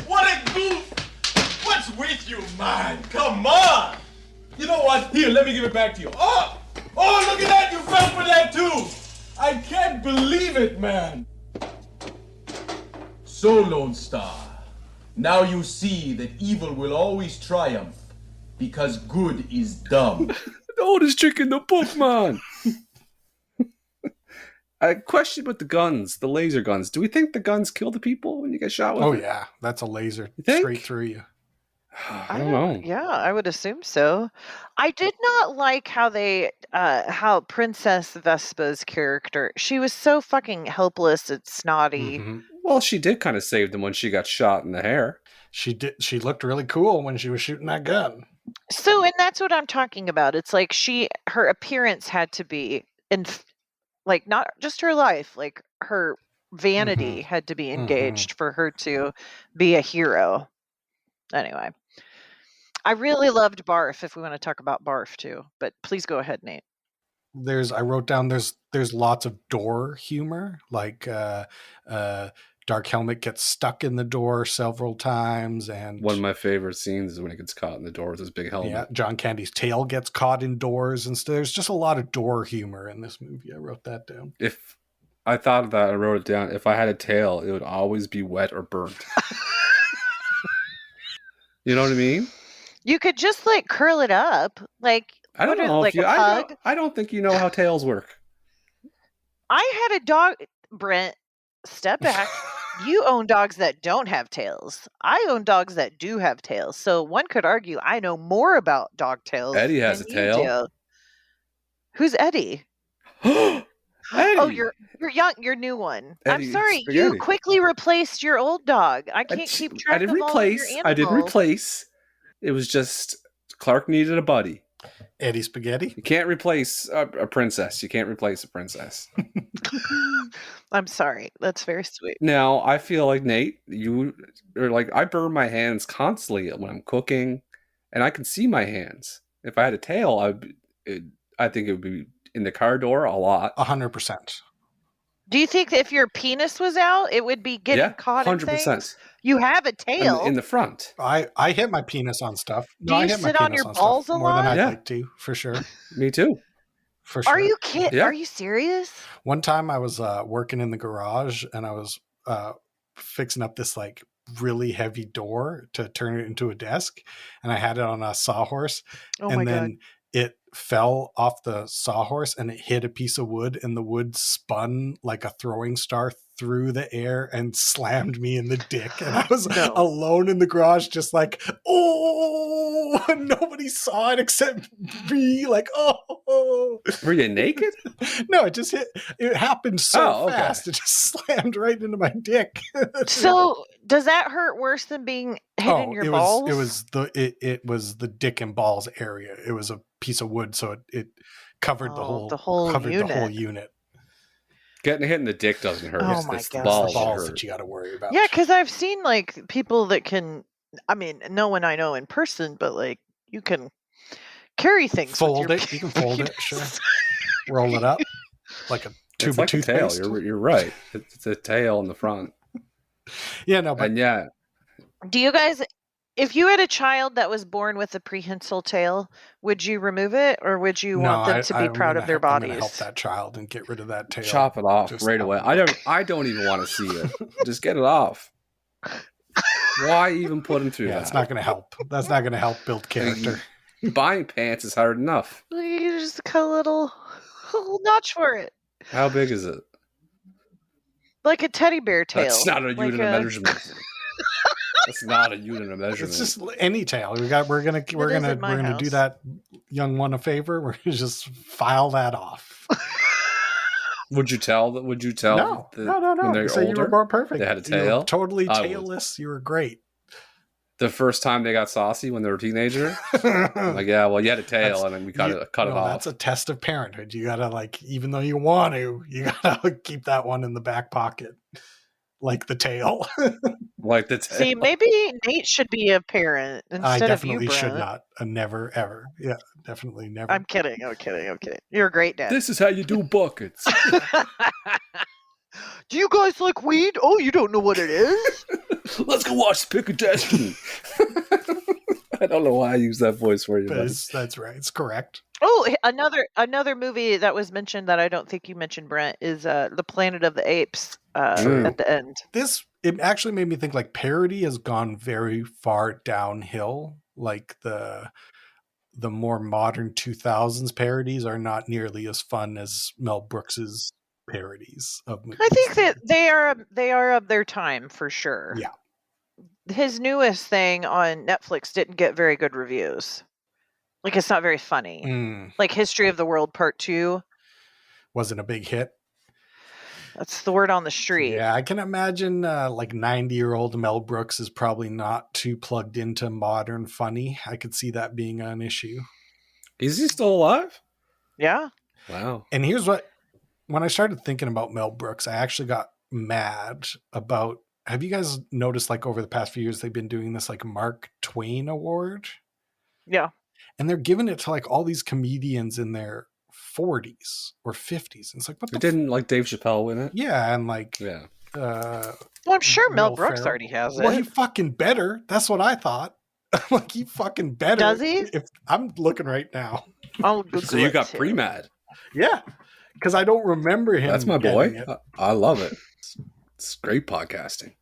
Speaker 4: What a goof! What's with you, man? Come on! You know what? Here, let me give it back to you. Oh! Oh, look at that! You fell for that too! I can't believe it, man! So, Lone Star, now you see that evil will always triumph because good is dumb.
Speaker 3: The oldest trick in the book, man. A question about the guns, the laser guns. Do we think the guns kill the people when you get shot with
Speaker 1: oh
Speaker 3: it?
Speaker 1: yeah, that's a laser
Speaker 3: You think?
Speaker 1: straight through you.
Speaker 3: I don't know.
Speaker 2: Yeah, I would assume so. I did not like how how Princess Vespa's character, she was so fucking helpless and snotty.
Speaker 1: Mhm.
Speaker 3: Well, she did kind of save them when she got shot in the hair.
Speaker 1: She did. She looked really cool when she was shooting that gun.
Speaker 2: So, and that's what I'm talking about. It's like her appearance had to be like not just her life, like her vanity had to be engaged for her to be a hero. Anyway, I really loved Barf. If we want to talk about Barf too, but please go ahead, Nate.
Speaker 1: I wrote down there's lots of door humor, like Dark Helmet gets stuck in the door several times, and
Speaker 3: One of my favorite scenes is when he gets caught in the door with his big helmet.
Speaker 1: yeah, John Candy's tail gets caught in doors, and so there's just a lot of door humor in this movie. I wrote that down.
Speaker 3: If I thought of that, I wrote it down. If I had a tail, it would always be wet or burnt. You know what I mean?
Speaker 2: You could just like curl it up, like
Speaker 3: I don't
Speaker 2: what is-
Speaker 3: know
Speaker 2: like
Speaker 3: if you.
Speaker 2: a pug.
Speaker 3: I don't think you know how tails work.
Speaker 2: I had a dog. Brent, step back. You own dogs that don't have tails. I own dogs that do have tails. So one could argue I know more about dog tails.
Speaker 3: Eddie has
Speaker 2: than
Speaker 3: a
Speaker 2: you
Speaker 3: tail.
Speaker 2: do. Who's Eddie?
Speaker 3: Eddie.
Speaker 2: Oh, you're young. Your new one. I'm
Speaker 3: Eddie
Speaker 2: sorry.
Speaker 3: Spaghetti.
Speaker 2: You quickly replaced your old dog. I can't keep track of all of your animals.
Speaker 3: I did replace. It was just Clark needed a buddy.
Speaker 1: Eddie Spaghetti.
Speaker 3: You can't replace a princess. You can't replace a princess.
Speaker 2: I'm sorry. That's very sweet.
Speaker 3: Now, I feel like, Nate, you are like, I burn my hands constantly when I'm cooking, and I can see my hands. If I had a tail, I think it would be in the car door a lot.
Speaker 1: 100%.
Speaker 2: Do you think that if your penis was out, it would be getting caught in
Speaker 3: 100%.
Speaker 2: things? You have a tail.
Speaker 3: In the front.
Speaker 1: I hit my penis on stuff.
Speaker 2: Do you sit on your balls a lot?
Speaker 1: More than I'd like to, for sure.
Speaker 3: Me too.
Speaker 1: For sure.
Speaker 2: Are you kidding?
Speaker 3: Yeah.
Speaker 2: Are you serious?
Speaker 1: One time I was working in the garage and I was fixing up this like really heavy door to turn it into a desk, and I had it on a sawhorse, and then it fell off the sawhorse and it hit a piece of wood, and the wood spun like a throwing star through the air and slammed me in the dick. And I was alone in the garage, just like, oh, nobody saw it except me. Like, oh.
Speaker 3: Were you naked?
Speaker 1: No, it happened so fast. It just slammed right into my dick.
Speaker 2: So does that hurt worse than being hit in your balls?
Speaker 1: It was the dick and balls area. It was a piece of wood, so it covered the whole unit.
Speaker 3: Getting hit in the dick doesn't hurt.
Speaker 2: Oh my
Speaker 3: it's
Speaker 2: God.
Speaker 3: the balls,
Speaker 1: that you got to worry about.
Speaker 2: Yeah, because I've seen like people that can. I mean, no one I know in person, but like you can carry things.
Speaker 1: Fold it. You can fold it. Sure. Roll it up like a tube of toothpaste.
Speaker 3: Tail. You're right. It's a tail in the front.
Speaker 1: Yeah, no, but
Speaker 2: do you guys? If you had a child that was born with a prehensile tail, would you remove it, or would you want them to be proud of their bodies?
Speaker 1: I'm going to help that child and get rid of that tail.
Speaker 3: Chop it off right away. I don't even want to see it. Just get it off. Why even put him through that?
Speaker 1: It's not going to help. That's not going to help build character.
Speaker 3: Buying pants is hard enough.
Speaker 2: You just cut a little notch for it.
Speaker 3: How big is it?
Speaker 2: Like a teddy bear tail.
Speaker 3: That's not a unit of measurement. That's not a unit of measurement.
Speaker 1: It's just any tail. We're gonna do that young one a favor. We're gonna just file that off.
Speaker 3: Would you tell?
Speaker 1: No.
Speaker 3: When they're
Speaker 1: So
Speaker 3: older,
Speaker 1: you were more perfect.
Speaker 3: They had a tail.
Speaker 1: You were totally tailless. You were great.
Speaker 3: The first time they got saucy when they were a teenager, like, yeah, well, you had a tail, and then we cut it off.
Speaker 1: That's a test of parenthood. You gotta, like, even though you want to, you gotta keep that one in the back pocket, like the tail.
Speaker 3: Like the tail.
Speaker 2: See, maybe Nate should be a parent instead of you, Brent.
Speaker 1: I definitely should not. Never, ever. Yeah, definitely never.
Speaker 2: I'm kidding. You're a great dad.
Speaker 3: This is how you do buckets.
Speaker 2: Do you guys like weed? Oh, you don't know what it is?
Speaker 3: Let's go watch Pick of Destiny. I don't know why I use that voice for you.
Speaker 1: That's right. It's correct.
Speaker 2: Oh, another movie that was mentioned that I don't think you mentioned, Brent, is The Planet of the Apes at the end.
Speaker 1: It actually made me think, like, parody has gone very far downhill. Like the more modern 2000s parodies are not nearly as fun as Mel Brooks's parodies of movies.
Speaker 2: I think that they are of their time for sure.
Speaker 1: Yeah.
Speaker 2: His newest thing on Netflix didn't get very good reviews. Like, it's not very funny. Like History of the World Part 2
Speaker 1: wasn't a big hit.
Speaker 2: That's the word on the street.
Speaker 1: Yeah, I can imagine like 90-year-old Mel Brooks is probably not too plugged into modern funny. I could see that being an issue.
Speaker 3: Is he still alive?
Speaker 2: Yeah.
Speaker 3: Wow.
Speaker 1: And here's when I started thinking about Mel Brooks, I actually got mad about, have you guys noticed, like, over the past few years, they've been doing this, like, Mark Twain Award?
Speaker 2: Yeah.
Speaker 1: And they're giving it to, like, all these comedians in their 40s or 50s. And it's like, what the
Speaker 3: didn't like Dave Chappelle win it?
Speaker 1: Yeah, and like,
Speaker 2: well, I'm sure Mel Brooks already has it.
Speaker 1: Well, he fucking better. That's what I thought. Like, he fucking better.
Speaker 2: Does he?
Speaker 1: If I'm looking right now.
Speaker 3: So you got pre-mad.
Speaker 1: Yeah. Because I don't remember him.
Speaker 3: That's my boy. I love it. It's great podcasting.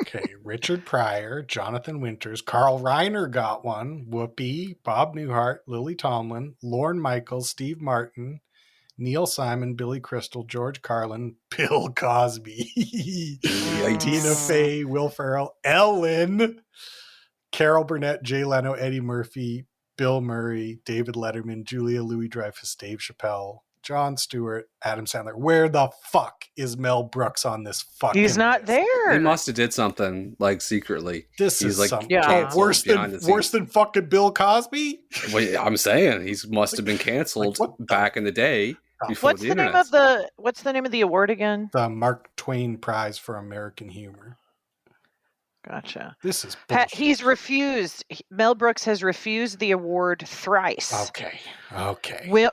Speaker 1: Okay, Richard Pryor, Jonathan Winters, Carl Reiner got one, Whoopi, Bob Newhart, Lily Tomlin, Lorne Michaels, Steve Martin, Neil Simon, Billy Crystal, George Carlin, Bill Cosby, Tina Fey, Will Ferrell, Ellen, Carol Burnett, Jay Leno, Eddie Murphy, Bill Murray, David Letterman, Julia Louis-Dreyfus, Dave Chappelle, Jon Stewart, Adam Sandler. Where the fuck is Mel Brooks on this fucking
Speaker 2: He's not
Speaker 1: list?
Speaker 2: there.
Speaker 3: He must have did something like secretly.
Speaker 1: This
Speaker 3: He's
Speaker 1: is
Speaker 3: like
Speaker 1: some
Speaker 2: Yeah.
Speaker 1: worse
Speaker 3: behind the scenes.
Speaker 1: than fucking Bill Cosby.
Speaker 3: Well, I'm saying he must have been canceled
Speaker 1: what the-
Speaker 3: back in the day before
Speaker 2: What's
Speaker 3: the
Speaker 2: the name
Speaker 3: internet.
Speaker 2: of what's the name of the award again?
Speaker 1: The Mark Twain Prize for American Humor.
Speaker 2: Gotcha.
Speaker 1: This is bullshit.
Speaker 2: He's refused. Mel Brooks has refused the award thrice.
Speaker 1: Okay.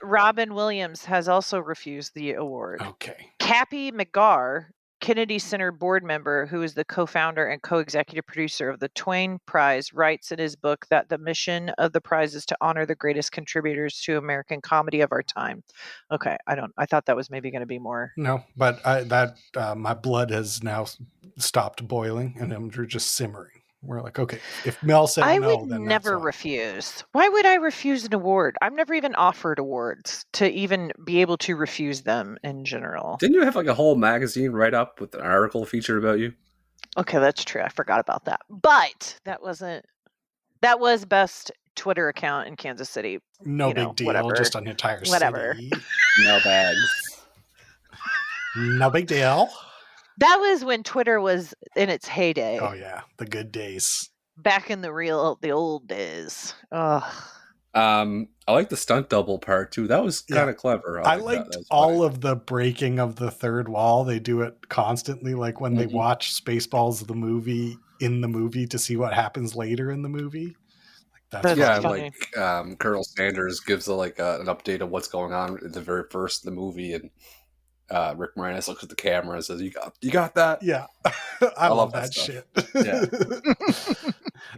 Speaker 2: Robin Williams has also refused the award.
Speaker 1: Okay.
Speaker 2: Cappy McGarr, Kennedy Center board member, who is the co-founder and co-executive producer of the Twain Prize, writes in his book that the mission of the prize is to honor the greatest contributors to American comedy of our time. Okay, I thought that was maybe going to be more.
Speaker 1: No, but my blood has now stopped boiling and we're just simmering. We're like, okay, if Mel said
Speaker 2: I
Speaker 1: no,
Speaker 2: would
Speaker 1: then
Speaker 2: never
Speaker 1: that's fine.
Speaker 2: refuse. Why would I refuse an award? I've never even offered awards to even be able to refuse them in general.
Speaker 3: Didn't you have like a whole magazine write up with an article featured about you?
Speaker 2: Okay, that's true. I forgot about that. But that was best Twitter account in Kansas City.
Speaker 1: No big deal.
Speaker 2: whatever.
Speaker 1: Just an entire
Speaker 2: Whatever.
Speaker 1: city.
Speaker 3: No bags.
Speaker 1: No big deal.
Speaker 2: That was when Twitter was in its heyday.
Speaker 1: Oh yeah, the good days.
Speaker 2: Back in the old days. Ugh.
Speaker 3: I like the stunt double part too. That was kind of clever.
Speaker 1: I liked all of the breaking of the third wall. They do it constantly, like when they watch Spaceballs, the movie, in the movie to see what happens later in the movie. Like,
Speaker 2: That's
Speaker 3: funny.
Speaker 2: funny.
Speaker 3: Like Colonel Sanders gives an update of what's going on in the very first of the movie, and Rick Moranis looks at the camera and says, "You got that?"
Speaker 1: Yeah, I love that shit.
Speaker 3: Yeah.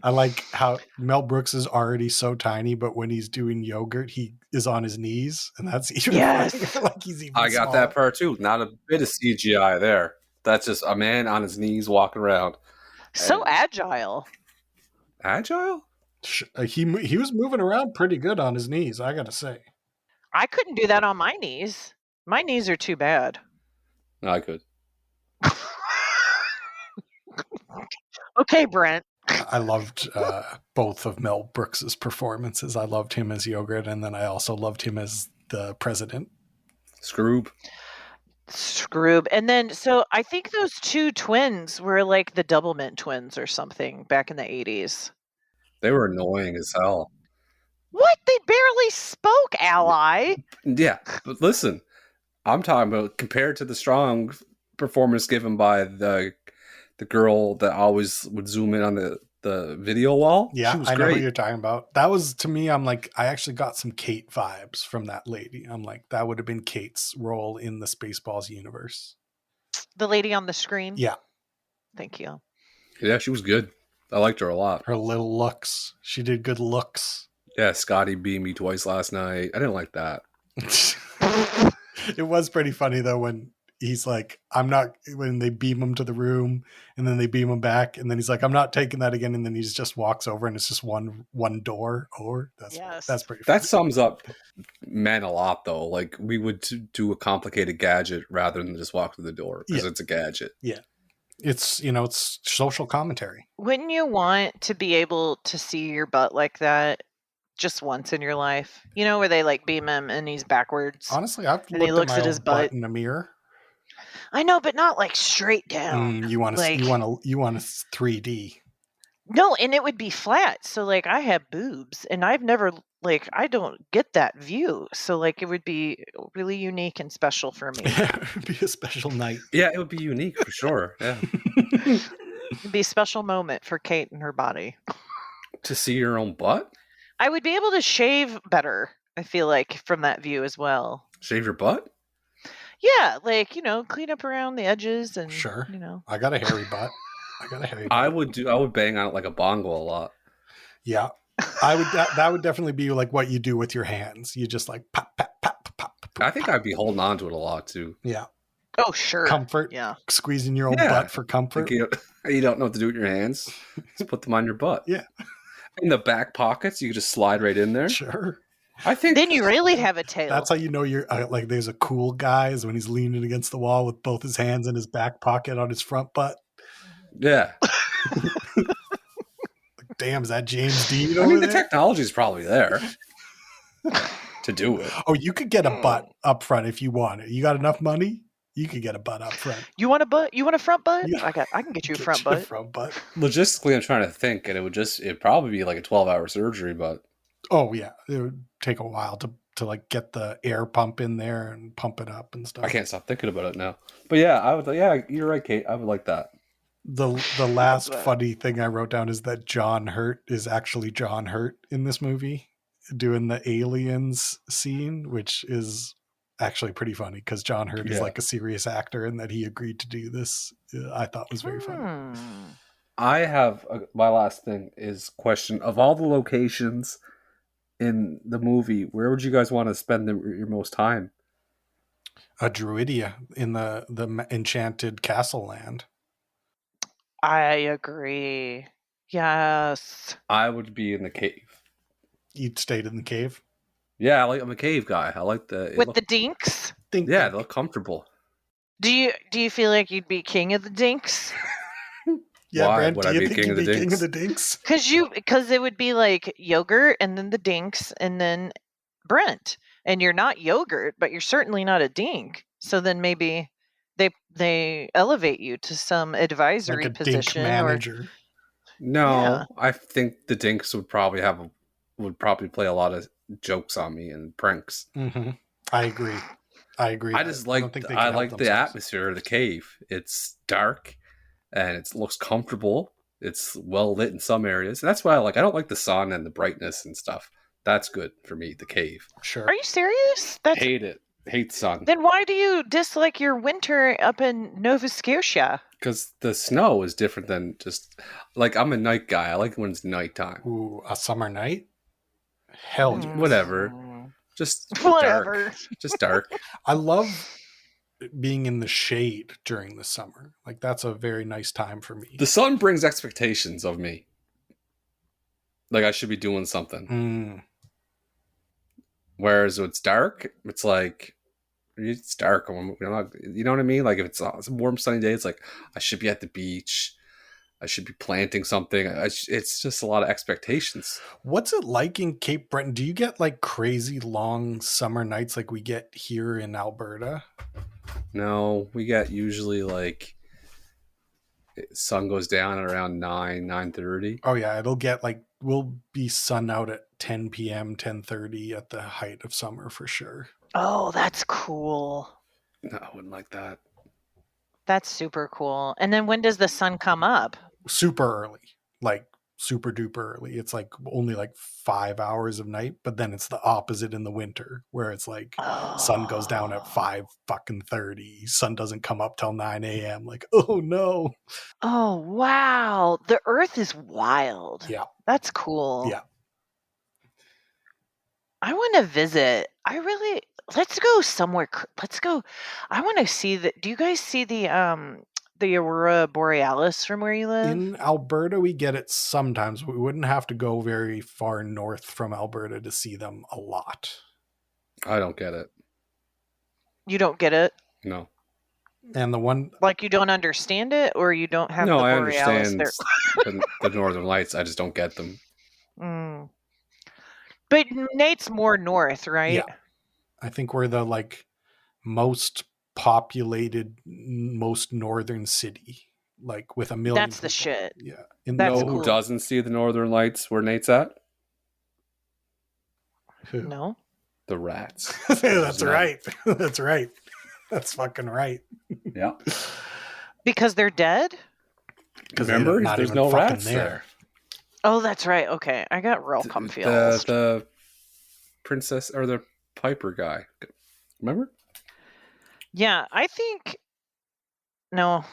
Speaker 1: I like how Mel Brooks is already so tiny, but when he's doing yogurt, he is on his knees, and that's even
Speaker 2: Yes.
Speaker 1: like he's even.
Speaker 3: I got
Speaker 1: smaller.
Speaker 3: that part too. Not a bit of CGI there. That's just a man on his knees walking around.
Speaker 2: So agile.
Speaker 3: Agile?
Speaker 1: He was moving around pretty good on his knees, I gotta say.
Speaker 2: I couldn't do that on my knees. My knees are too bad.
Speaker 3: No, I could.
Speaker 2: Okay, Brent.
Speaker 1: I loved both of Mel Brooks's performances. I loved him as Yogurt, and then I also loved him as the president.
Speaker 3: Scroob.
Speaker 2: And then, so I think those two twins were like the Doublemint twins or something back in the 80s.
Speaker 3: They were annoying as hell.
Speaker 2: What? They barely spoke, ally.
Speaker 3: Yeah, but listen, I'm talking about compared to the strong performance given by the girl that always would zoom in on the video wall.
Speaker 1: Yeah,
Speaker 3: she was
Speaker 1: I know
Speaker 3: great.
Speaker 1: what you're talking about. That was, to me, I'm like, I actually got some Kate vibes from that lady. I'm like, that would have been Kate's role in the Spaceballs universe.
Speaker 2: The lady on the screen?
Speaker 1: Yeah.
Speaker 2: Thank you.
Speaker 3: Yeah, she was good. I liked her a lot.
Speaker 1: Her little looks. She did good looks.
Speaker 3: Yeah, Scotty beat me twice last night. I didn't like that.
Speaker 1: It was pretty funny, though, when he's like, when they beam him to the room and then they beam him back and then he's like, I'm not taking that again. And then he just walks over and it's just one door over. That's pretty funny.
Speaker 3: That sums up men a lot, though. Like, we would do a complicated gadget rather than just walk through the door because it's a gadget.
Speaker 1: Yeah. It's, it's social commentary.
Speaker 2: Wouldn't you want to be able to see your butt like that just once in your life? Where they like beam him and he's backwards.
Speaker 1: Honestly, I've
Speaker 2: and he looks
Speaker 1: at my
Speaker 2: his
Speaker 1: own
Speaker 2: butt
Speaker 1: in a mirror.
Speaker 2: I know, but not like straight down.
Speaker 1: You want a 3D.
Speaker 2: No, and it would be flat. So like I have boobs and I've never I don't get that view. So like it would be really unique and special for me.
Speaker 1: It would be a special night.
Speaker 3: Yeah, it would be unique for sure. Yeah.
Speaker 2: It'd be a special moment for Kate and her body.
Speaker 3: To see your own butt?
Speaker 2: I would be able to shave better, I feel like, from that view as well.
Speaker 3: Shave your butt?
Speaker 2: Yeah, clean up around the edges and
Speaker 1: sure. I got a hairy butt.
Speaker 3: I would bang on it like a bongo a lot.
Speaker 1: Yeah. That would definitely be like what you do with your hands. You just like pop, pop, pop, pop.
Speaker 3: I think I'd be holding on to it a lot too.
Speaker 1: Yeah.
Speaker 2: Oh, sure.
Speaker 1: Comfort.
Speaker 2: Yeah.
Speaker 1: Squeezing your own butt for comfort.
Speaker 3: Like you don't know what to do with your hands. Just put them on your butt.
Speaker 1: Yeah.
Speaker 3: In the back pockets, you can just slide right in there.
Speaker 1: Sure.
Speaker 3: I think
Speaker 2: then you really have a tail.
Speaker 1: That's how you know you're like. There's a cool guy is when he's leaning against the wall with both his hands in his back pocket on his front butt.
Speaker 3: Yeah.
Speaker 1: Damn, is that James Dean?
Speaker 3: I mean, the technology is probably there. to do it.
Speaker 1: Oh, you could get a butt up front if you want it. You got enough money? You could get a butt up front.
Speaker 2: You want a butt? You want a front butt?
Speaker 1: Yeah.
Speaker 2: I can get you a front butt.
Speaker 1: Front butt.
Speaker 3: Logistically, I'm trying to think, and it'd probably be like a 12-hour surgery, but
Speaker 1: Oh yeah, it would take a while to like get the air pump in there and pump it up and stuff.
Speaker 3: I can't stop thinking about it now. But yeah, I would. Yeah, you're right, Kate. I would like that.
Speaker 1: The last funny thing I wrote down is that John Hurt is actually John Hurt in this movie doing the aliens scene, which is actually pretty funny because John Hurt is like a serious actor, and that he agreed to do this I thought was very funny.
Speaker 3: I have my last thing is question of all the locations in the movie, where would you guys want to spend your most time?
Speaker 1: Druidia in the enchanted castle land.
Speaker 2: I agree. Yes.
Speaker 3: I would be in the cave.
Speaker 1: You'd stayed in the cave?
Speaker 3: Yeah, I'm a cave guy. I like
Speaker 2: the dinks?
Speaker 3: Yeah, they look comfortable.
Speaker 2: Do you feel like you'd be king of the dinks?
Speaker 1: Yeah,
Speaker 3: why
Speaker 1: Brent,
Speaker 3: would
Speaker 1: do
Speaker 3: I
Speaker 1: you
Speaker 3: be
Speaker 1: think
Speaker 3: king
Speaker 1: you'd
Speaker 3: of
Speaker 1: be
Speaker 3: the
Speaker 1: king of
Speaker 3: dinks?
Speaker 1: the dinks?
Speaker 2: Because it would be like yogurt and then the dinks and then Brent. And you're not yogurt, but you're certainly not a dink. So then maybe they elevate you to some advisory
Speaker 1: like a
Speaker 2: position
Speaker 1: dink manager.
Speaker 3: No, I think the dinks would probably play a lot of jokes on me and pranks.
Speaker 1: Mm-hmm. I agree. I
Speaker 3: like the atmosphere of the cave. It's dark and it looks comfortable. It's well lit in some areas. And that's why I don't like the sun and the brightness and stuff. That's good for me, the cave.
Speaker 1: Sure.
Speaker 2: Are you serious?
Speaker 3: Hate it. Hate sun.
Speaker 2: Then why do you dislike your winter up in Nova Scotia?
Speaker 3: Because the snow is different than just... I'm a night guy. I like it when it's nighttime.
Speaker 1: Ooh, a summer night? Hell yes.
Speaker 3: Whatever. Just
Speaker 2: Whatever.
Speaker 3: Dark. Just dark.
Speaker 1: I love being in the shade during the summer. That's a very nice time for me.
Speaker 3: The sun brings expectations of me. I should be doing something. Whereas when it's dark, it's it's dark. I'm not, you know what I mean? If it's a warm, sunny day, it's I should be at the beach. I should be planting something. It's just a lot of expectations.
Speaker 1: What's it like in Cape Breton? Do you get crazy long summer nights like we get here in Alberta?
Speaker 3: No, we get usually sun goes down at around 9:30.
Speaker 1: Oh yeah, it'll get we'll be sun out at 10 p.m., 10:30 at the height of summer for sure.
Speaker 2: Oh, that's cool.
Speaker 3: No, I wouldn't like that.
Speaker 2: That's super cool. And then when does the sun come up?
Speaker 1: Super early, super duper early. It's only 5 hours of night, but then it's the opposite in the winter where it's sun goes down at 5:30. Sun doesn't come up till 9 a.m. Oh no.
Speaker 2: Oh wow. The earth is wild.
Speaker 1: Yeah.
Speaker 2: That's cool.
Speaker 1: Yeah.
Speaker 2: I want to visit. Let's go somewhere. Let's go. I want to see do you guys see the Aurora Borealis from where you live?
Speaker 1: In Alberta, we get it sometimes. We wouldn't have to go very far north from Alberta to see them a lot. I
Speaker 3: don't get it.
Speaker 2: You don't get it?
Speaker 3: No.
Speaker 1: And the one...
Speaker 2: you don't understand it, or you don't have the Borealis?
Speaker 3: No, I understand the Northern Lights. I just don't get them.
Speaker 2: But Nate's more north, right?
Speaker 1: Yeah. I think we're the most populated, most northern city, with 1 million.
Speaker 2: That's
Speaker 1: people.
Speaker 2: the shit.
Speaker 1: Yeah.
Speaker 3: Who doesn't see the Northern Lights where Nate's at?
Speaker 1: Who?
Speaker 2: No.
Speaker 3: The rats.
Speaker 1: That's right. That's right. That's fucking right.
Speaker 3: Yeah.
Speaker 2: Because they're dead?
Speaker 3: Remember, there's no rats there.
Speaker 2: Oh, that's right. Okay. I got real confused.
Speaker 3: The princess or the Piper guy. Remember?
Speaker 2: Yeah, I think... No.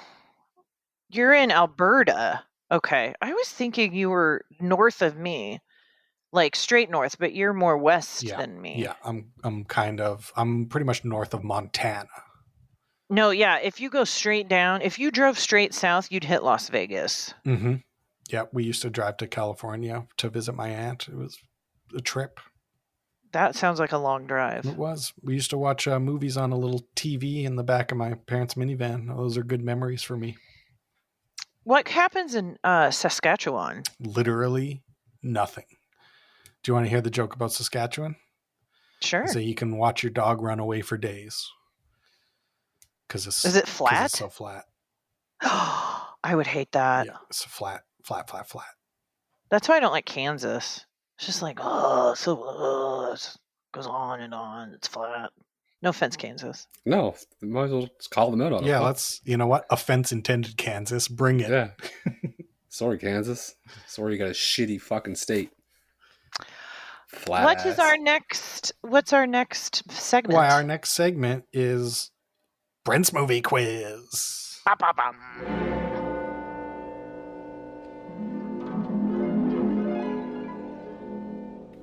Speaker 2: You're in Alberta. Okay. I was thinking you were north of me. Straight north, but you're more west than me.
Speaker 1: Yeah, I'm pretty much north of Montana.
Speaker 2: No, yeah, if you go straight down, if you drove straight south, you'd hit Las Vegas.
Speaker 1: Mm-hmm. Yeah, we used to drive to California to visit my aunt. It was a trip.
Speaker 2: That sounds like a long drive.
Speaker 1: It was. We used to watch movies on a little TV in the back of my parents' minivan. Those are good memories for me.
Speaker 2: What happens in Saskatchewan?
Speaker 1: Literally nothing. Do you want to hear the joke about Saskatchewan?
Speaker 2: Sure.
Speaker 1: So you can watch your dog run away for days.
Speaker 2: Is it flat?
Speaker 1: It's so flat.
Speaker 2: I would hate that.
Speaker 1: Yeah, it's flat.
Speaker 2: That's why I don't like Kansas. It's just like, it goes on and on. It's flat. No offense, Kansas.
Speaker 3: No, might as well just call them out on it.
Speaker 1: Yeah, you know what? Offense intended, Kansas. Bring it.
Speaker 3: Yeah. Sorry, Kansas. Sorry you got a shitty fucking state. Flat
Speaker 2: What's our next segment?
Speaker 1: Why, our next segment is Brent's movie quiz.
Speaker 2: Ba-ba-bum.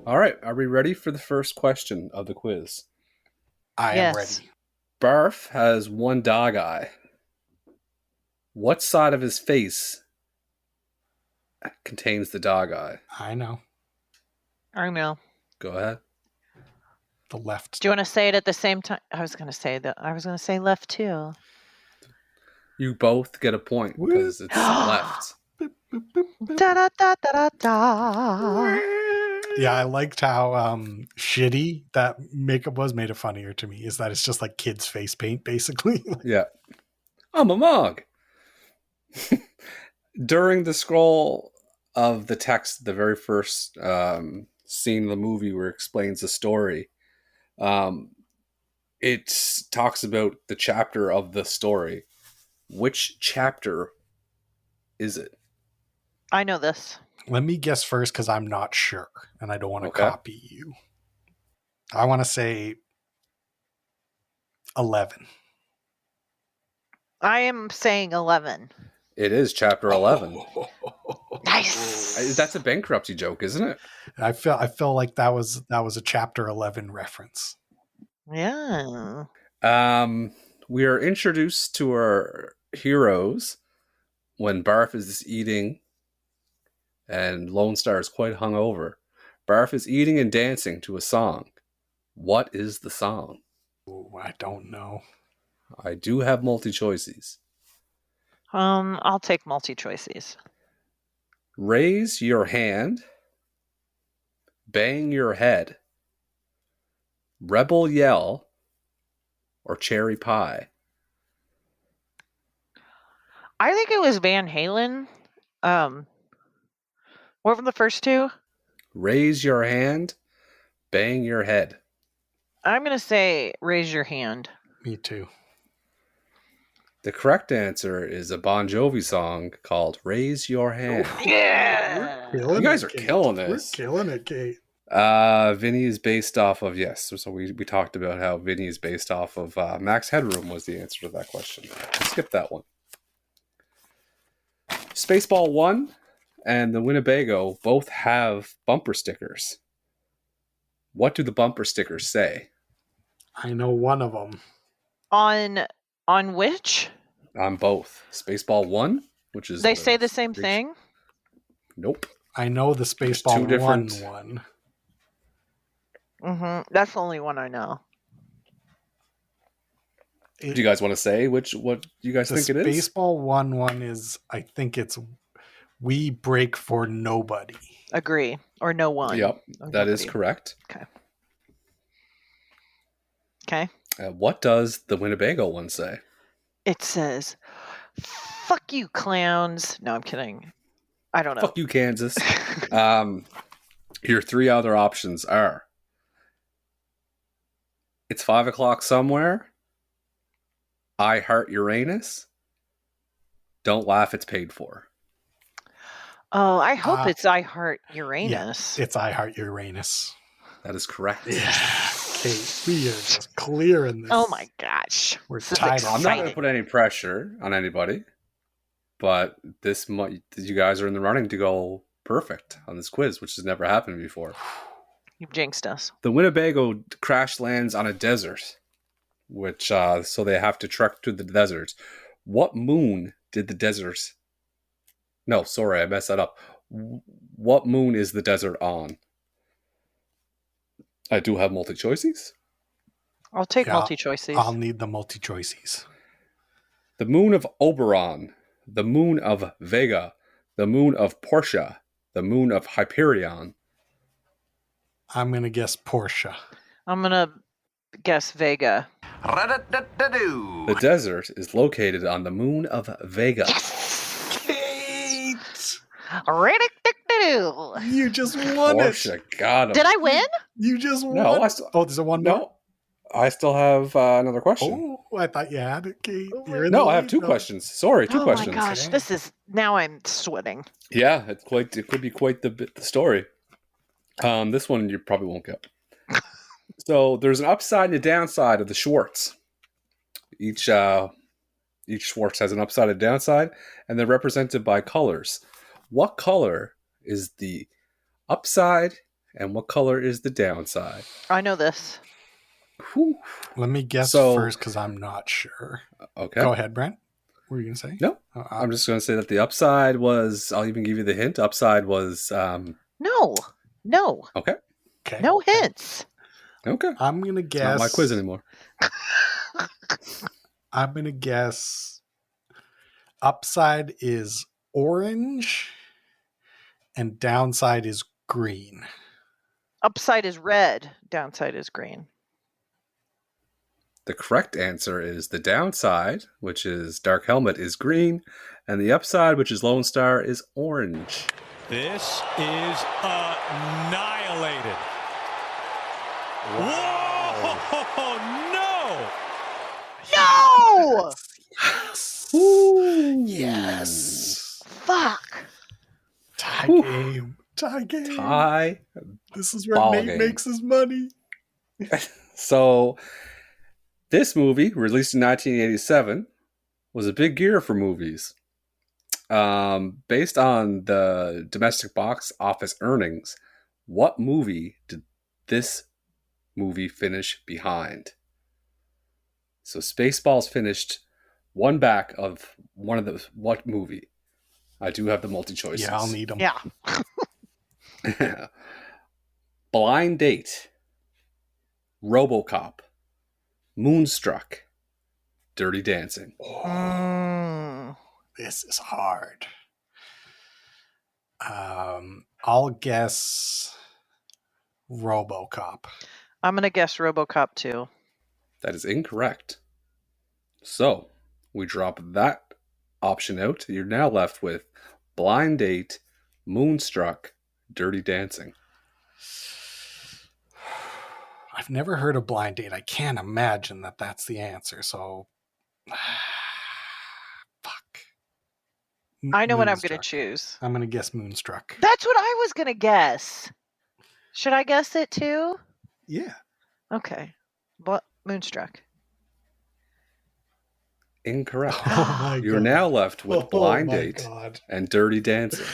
Speaker 3: All right, are we ready for the first question of the quiz?
Speaker 1: I am ready.
Speaker 3: Barf has one dog eye. What side of his face contains the dog eye?
Speaker 1: I know.
Speaker 2: I know.
Speaker 3: Go ahead.
Speaker 1: The left.
Speaker 2: Do you want to say it at the same time? I was going to say left too.
Speaker 3: You both get a point because it's left.
Speaker 2: Da da da da da.
Speaker 1: Yeah, I liked how shitty that makeup was. Made it funnier to me is that it's just like kids' face paint, basically.
Speaker 3: Yeah. I'm a mug. During the scroll of the text, the very first scene of the movie where it explains the story, it talks about the chapter of the story. Which chapter is it?
Speaker 2: I know this.
Speaker 1: Let me guess first because I'm not sure and I don't want to copy you. I want to say 11.
Speaker 2: I am saying 11.
Speaker 3: It is chapter 11.
Speaker 2: Nice.
Speaker 3: That's a bankruptcy joke, isn't it?
Speaker 1: I feel like that was a chapter 11 reference.
Speaker 2: Yeah.
Speaker 3: We are introduced to our heroes when Barf is eating and Lone Star is quite hungover. Barf is eating and dancing to a song. What is the song?
Speaker 1: Ooh, I don't know.
Speaker 3: I do have multi-choices.
Speaker 2: I'll take multi-choices.
Speaker 3: Raise your hand. Bang your head. Rebel yell. Or cherry pie.
Speaker 2: I think it was Van Halen. What were the first two?
Speaker 3: Raise your hand. Bang your head.
Speaker 2: I'm going to say raise your hand.
Speaker 1: Me too.
Speaker 3: The correct answer is a Bon Jovi song called Raise Your Hand.
Speaker 2: Yeah!
Speaker 3: You guys are killing this.
Speaker 1: We're killing it, Kate.
Speaker 3: Vinny is based off of, yes. So we talked about how Vinny is based off of Max Headroom was the answer to that question. Skip that one. Spaceball 1 and the Winnebago both have bumper stickers. What do the bumper stickers say?
Speaker 1: I know one of them.
Speaker 2: On which?
Speaker 3: On both. Spaceball 1, which is...
Speaker 2: They say the same thing?
Speaker 3: Nope.
Speaker 1: I know the Spaceball one.
Speaker 2: Mm-hmm. That's the only one I know.
Speaker 3: Do you guys want to say what you guys think it is?
Speaker 1: The Spaceball one is, I think it's We Break for Nobody.
Speaker 2: Agree. Or no one.
Speaker 3: Yep,
Speaker 2: or
Speaker 3: that
Speaker 2: nobody.
Speaker 3: is correct.
Speaker 2: Okay.
Speaker 3: What does the Winnebago one say?
Speaker 2: It says, fuck you, clowns. No, I'm kidding. I don't know.
Speaker 3: Fuck you, Kansas. Your three other options are: it's 5 o'clock somewhere, I heart Uranus, don't laugh, it's paid for.
Speaker 2: Oh, I hope it's I Heart Uranus.
Speaker 1: Yeah, it's I Heart Uranus.
Speaker 3: That is correct.
Speaker 1: Yeah. Okay, we are just clearing this.
Speaker 2: Oh my gosh.
Speaker 1: We're
Speaker 2: This is
Speaker 1: tied.
Speaker 3: I'm not going to put any pressure on anybody, but you guys are in the running to go perfect on this quiz, which has never happened before.
Speaker 2: You've jinxed us.
Speaker 3: The Winnebago crash lands on a desert, which so they have to trek to the desert. What moon did the desert... No, sorry, I messed that up. What moon is the desert on? I do have multi-choices.
Speaker 2: I'll take multi-choices.
Speaker 1: I'll need the multi-choices.
Speaker 3: The moon of Oberon, the moon of Vega, the moon of Portia, the moon of Hyperion.
Speaker 1: I'm going to guess Portia.
Speaker 2: I'm going to guess Vega.
Speaker 3: The desert is located on the moon of Vega.
Speaker 1: Kate!
Speaker 2: Riddick-dick-doo.
Speaker 1: You just
Speaker 3: Of
Speaker 1: won
Speaker 3: course
Speaker 1: it.
Speaker 3: you got him.
Speaker 2: Did I win?
Speaker 1: You just won.
Speaker 3: No, I still.
Speaker 1: Oh, there's a one more?
Speaker 3: No, I still have another question.
Speaker 1: Oh, I thought you had it, Kate.
Speaker 2: Oh,
Speaker 1: You're in
Speaker 3: No,
Speaker 1: the
Speaker 3: I have
Speaker 1: lead,
Speaker 3: 2
Speaker 1: though.
Speaker 3: questions. Sorry, 2 questions.
Speaker 2: Oh my gosh,
Speaker 1: Okay.
Speaker 2: this is, now I'm sweating.
Speaker 3: Yeah, it could be quite the story. This one you probably won't get. So there's an upside and a downside of the Schwartz. Each Schwartz has an upside and downside, and they're represented by colors. What color is the upside, and what color is the downside?
Speaker 2: I know this.
Speaker 3: Whew.
Speaker 1: Let me guess
Speaker 3: So-
Speaker 1: first because I'm not sure.
Speaker 3: Okay.
Speaker 1: Go ahead, Brent. What were you going to say?
Speaker 3: No, I'm just going to say that the upside was, I'll even give you the hint, upside was,
Speaker 2: No.
Speaker 3: okay.
Speaker 1: Okay.
Speaker 2: No hints.
Speaker 3: Okay.
Speaker 1: I'm going to
Speaker 3: It's
Speaker 1: guess.
Speaker 3: not my quiz anymore.
Speaker 1: I'm going to guess upside is orange and downside is green.
Speaker 2: Upside is red. Downside is green.
Speaker 3: The correct answer is the downside, which is Dark Helmet, is green, and the upside, which is Lone Star, is orange.
Speaker 4: This is annihilated. Whoa! No!
Speaker 2: No!
Speaker 3: Ooh.
Speaker 1: Yes.
Speaker 2: Fuck.
Speaker 1: Tie
Speaker 3: Whew.
Speaker 1: game. Tie game.
Speaker 3: Tie.
Speaker 1: This is where
Speaker 3: Ball
Speaker 1: Nate
Speaker 3: game.
Speaker 1: makes his money.
Speaker 3: So, this movie, released in 1987, was a big year for movies. Based on the domestic box office earnings, what movie did this movie finish behind? So Spaceballs finished one back of one of the what movie? I do have the multi-choices.
Speaker 1: Yeah, I'll need them.
Speaker 2: Yeah.
Speaker 3: Blind Date, RoboCop, Moonstruck, Dirty Dancing.
Speaker 2: Mm.
Speaker 1: This is hard. I'll guess RoboCop.
Speaker 2: I'm going to guess RoboCop 2.
Speaker 3: That is incorrect. So, we drop that option out. You're now left with Blind Date, Moonstruck, Dirty Dancing.
Speaker 1: I've never heard of Blind Date. I can't imagine that that's the answer. So, fuck.
Speaker 2: I know what I'm going to
Speaker 1: Moonstruck.
Speaker 2: choose.
Speaker 1: I'm going to guess Moonstruck.
Speaker 2: That's what I was going to guess. Should I guess it too?
Speaker 1: Yeah.
Speaker 2: Okay. Moonstruck.
Speaker 3: Incorrect.
Speaker 1: Oh my
Speaker 3: You're
Speaker 1: God.
Speaker 3: now left with Blind
Speaker 1: my
Speaker 3: Date
Speaker 1: God.
Speaker 3: and Dirty Dancing.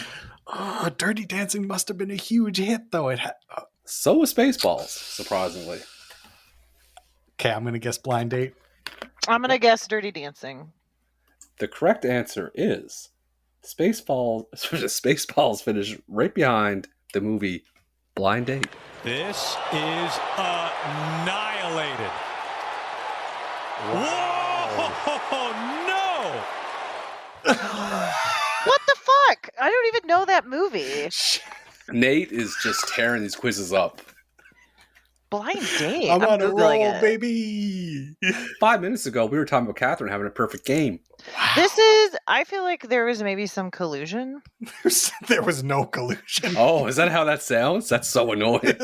Speaker 1: Oh, Dirty Dancing must have been a huge hit, though. It had.
Speaker 3: So was Spaceballs, surprisingly.
Speaker 1: Okay, I'm going to guess Blind Date.
Speaker 2: I'm going to guess Dirty Dancing.
Speaker 3: The correct answer is Spaceballs. Spaceballs finished right behind the movie Blind Date.
Speaker 4: This is annihilated. Whoa! No!
Speaker 2: What the fuck? I don't even know that movie.
Speaker 3: Nate is just tearing these quizzes up.
Speaker 2: Blind Date.
Speaker 1: I'm on a
Speaker 2: Googling
Speaker 1: roll,
Speaker 2: it.
Speaker 1: baby.
Speaker 3: 5 minutes ago, we were talking about Catherine having a perfect game.
Speaker 2: This is, I feel like there was maybe some collusion.
Speaker 1: There was no collusion.
Speaker 3: Oh, is that how that sounds? That's so annoying.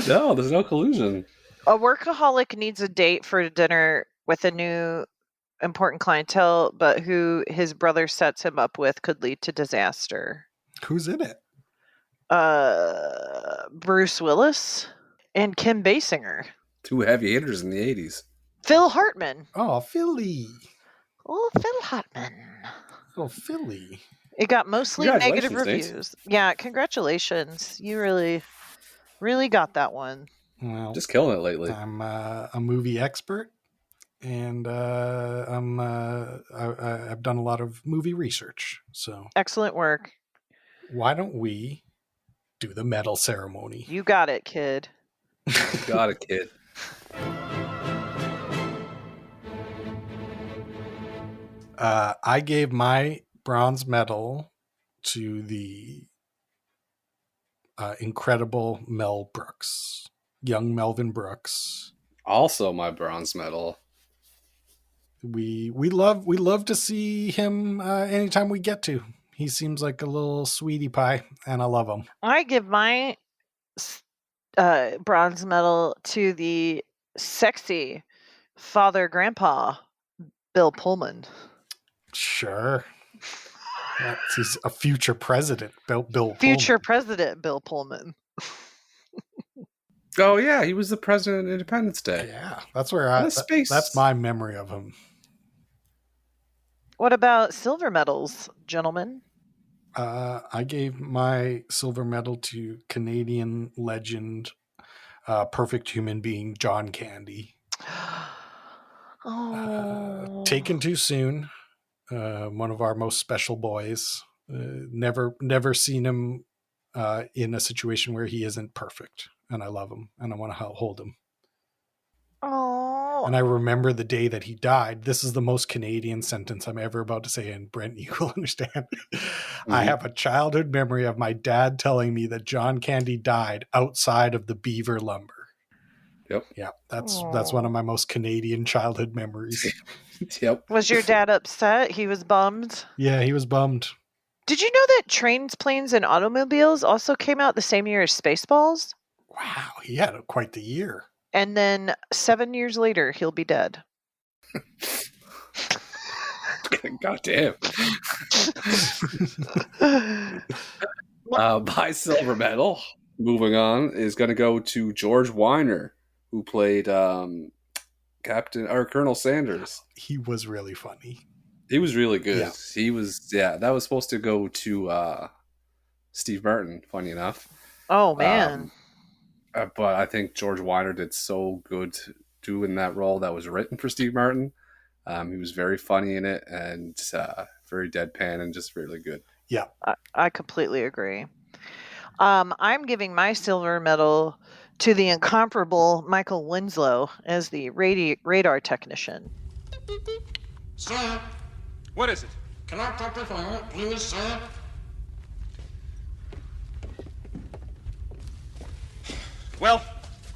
Speaker 3: No, there's no collusion.
Speaker 2: A workaholic needs a date for dinner with a new important clientele, but who his brother sets him up with could lead to disaster.
Speaker 1: Who's in it?
Speaker 2: Bruce Willis and Kim Basinger.
Speaker 3: 2 heavy hitters in the 80s.
Speaker 2: Phil Hartman.
Speaker 1: Oh, Philly.
Speaker 2: Oh, Phil Hartman.
Speaker 1: Oh, Philly.
Speaker 2: It got mostly negative
Speaker 3: Congratulations, Nate.
Speaker 2: reviews. Yeah, congratulations. You really, really got that one.
Speaker 1: Well,
Speaker 3: Just killing it lately.
Speaker 1: I'm a movie expert, and I've done a lot of movie research. So
Speaker 2: Excellent work.
Speaker 1: why don't we do the medal ceremony?
Speaker 2: You got it, kid.
Speaker 3: Got it, kid.
Speaker 1: I gave my bronze medal to the incredible Mel Brooks, young Melvin Brooks.
Speaker 3: Also my bronze medal.
Speaker 1: We love to see him anytime we get to. He seems like a little sweetie pie, and I love him.
Speaker 2: I give my bronze medal to the sexy father grandpa, Bill Pullman.
Speaker 1: Sure. He's a future president, Bill
Speaker 2: Future
Speaker 1: Pullman.
Speaker 2: president Bill Pullman.
Speaker 3: Oh yeah, he was the president of Independence Day.
Speaker 1: Yeah, that's where that's my memory of him.
Speaker 2: What about silver medals, gentlemen?
Speaker 1: I gave my silver medal to Canadian legend, perfect human being, John Candy.
Speaker 2: Oh.
Speaker 1: Taken too soon. One of our most special boys. Never seen him in a situation where he isn't perfect, and I love him, and I want to hold him.
Speaker 2: Oh.
Speaker 1: And I remember the day that he died. This is the most Canadian sentence I'm ever about to say, and Brent, you will understand. Mm-hmm. I have a childhood memory of my dad telling me that John Candy died outside of the Beaver Lumber.
Speaker 3: Yep.
Speaker 1: Yeah, that's one of my most Canadian childhood memories.
Speaker 3: Yep.
Speaker 2: Was your dad upset? He was bummed?
Speaker 1: Yeah, he was bummed.
Speaker 2: Did you know that Trains, Planes, and Automobiles also came out the same year as Spaceballs?
Speaker 1: Wow, he had quite the year.
Speaker 2: And then 7 years later, he'll be dead.
Speaker 3: God damn. My silver medal, moving on, is going to go to George Wyner, who played Captain or Colonel Sanders.
Speaker 1: He was really funny.
Speaker 3: He was really good.
Speaker 1: Yeah.
Speaker 3: He was, that was supposed to go to Steve Martin, funny enough.
Speaker 2: Oh, man.
Speaker 3: But I think George Wyner did so good doing that role that was written for Steve Martin. He was very funny in it and very deadpan and just really good.
Speaker 1: Yeah.
Speaker 2: I completely agree. I'm giving my silver medal to the incomparable Michael Winslow as the radar technician.
Speaker 5: Sir?
Speaker 6: What is it?
Speaker 5: Can I talk to you, please, sir?
Speaker 6: Well,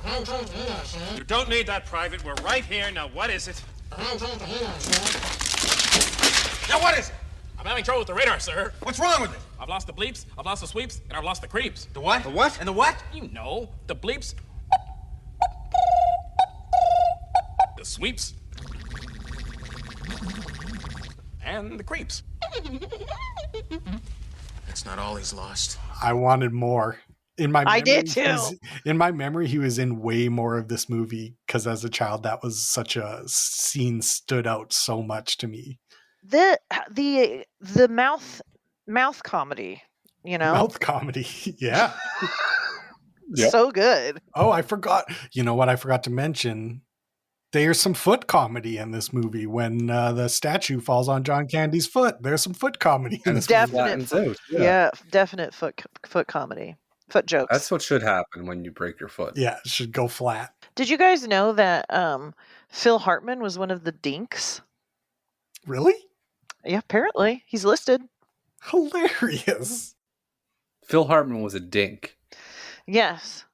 Speaker 5: I'm trying to hear, sir.
Speaker 6: you don't need that, Private. We're right here. Now, what is it?
Speaker 5: I'm trying to hear, sir.
Speaker 6: Now, what is it? I'm having trouble with the radar, sir.
Speaker 4: What's wrong with it?
Speaker 6: I've lost the bleeps, I've lost the sweeps, and I've lost the creeps.
Speaker 4: The what? The what? And the what?
Speaker 6: You know, the bleeps, the sweeps, and the creeps.
Speaker 4: That's not all he's lost.
Speaker 1: I wanted more.
Speaker 2: I did too.
Speaker 1: In my memory, he was in way more of this movie because as a child, that was such a scene stood out so much to me.
Speaker 2: The mouth comedy, you know?
Speaker 1: Mouth comedy, yeah.
Speaker 3: Yep.
Speaker 2: So good.
Speaker 1: Oh, I forgot. You know what I forgot to mention? There's some foot comedy in this movie when the statue falls on John Candy's foot. There's some foot comedy in this movie.
Speaker 2: Definite foot comedy. Foot jokes.
Speaker 3: That's what should happen when you break your foot.
Speaker 1: Yeah, it should go flat.
Speaker 2: Did you guys know that Phil Hartman was one of the Dinks?
Speaker 1: Really?
Speaker 2: Yeah, apparently. He's listed.
Speaker 1: Hilarious.
Speaker 3: Phil Hartman was a dink.
Speaker 2: Yes.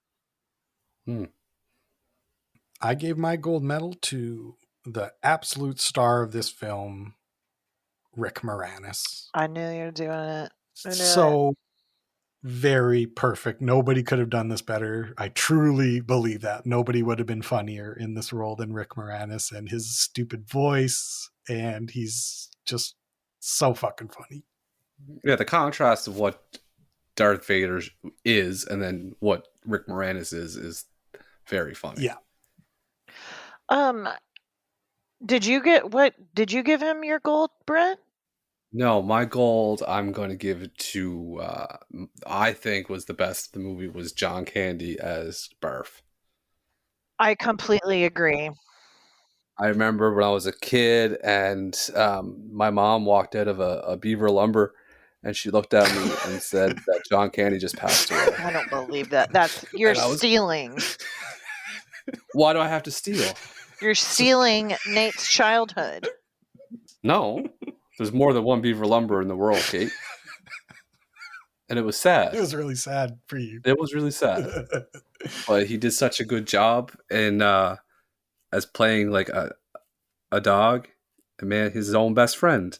Speaker 1: I gave my gold medal to the absolute star of this film, Rick Moranis.
Speaker 2: I knew you were doing it.
Speaker 1: So very perfect. Nobody could have done this better. I truly believe that. Nobody would have been funnier in this role than Rick Moranis and his stupid voice. And he's just so fucking funny.
Speaker 3: Yeah, the contrast of what Darth Vader is and then what Rick Moranis is very funny.
Speaker 1: Yeah.
Speaker 2: Did you give him your gold, Brent?
Speaker 3: No, my gold I'm going to give it to I think was the best the movie was John Candy as Barf.
Speaker 2: I completely agree.
Speaker 3: I remember when I was a kid and my mom walked out of a Beaver Lumber and she looked at me and said that John Candy just passed away.
Speaker 2: I don't believe that. You're stealing.
Speaker 3: Why do I have to steal?
Speaker 2: You're stealing Nate's childhood.
Speaker 3: No. There's more than one Beaver Lumber in the world, Kate. And it was sad.
Speaker 1: It was really sad for you.
Speaker 3: It was really sad. But he did such a good job in as playing like a dog, a man, his own best friend.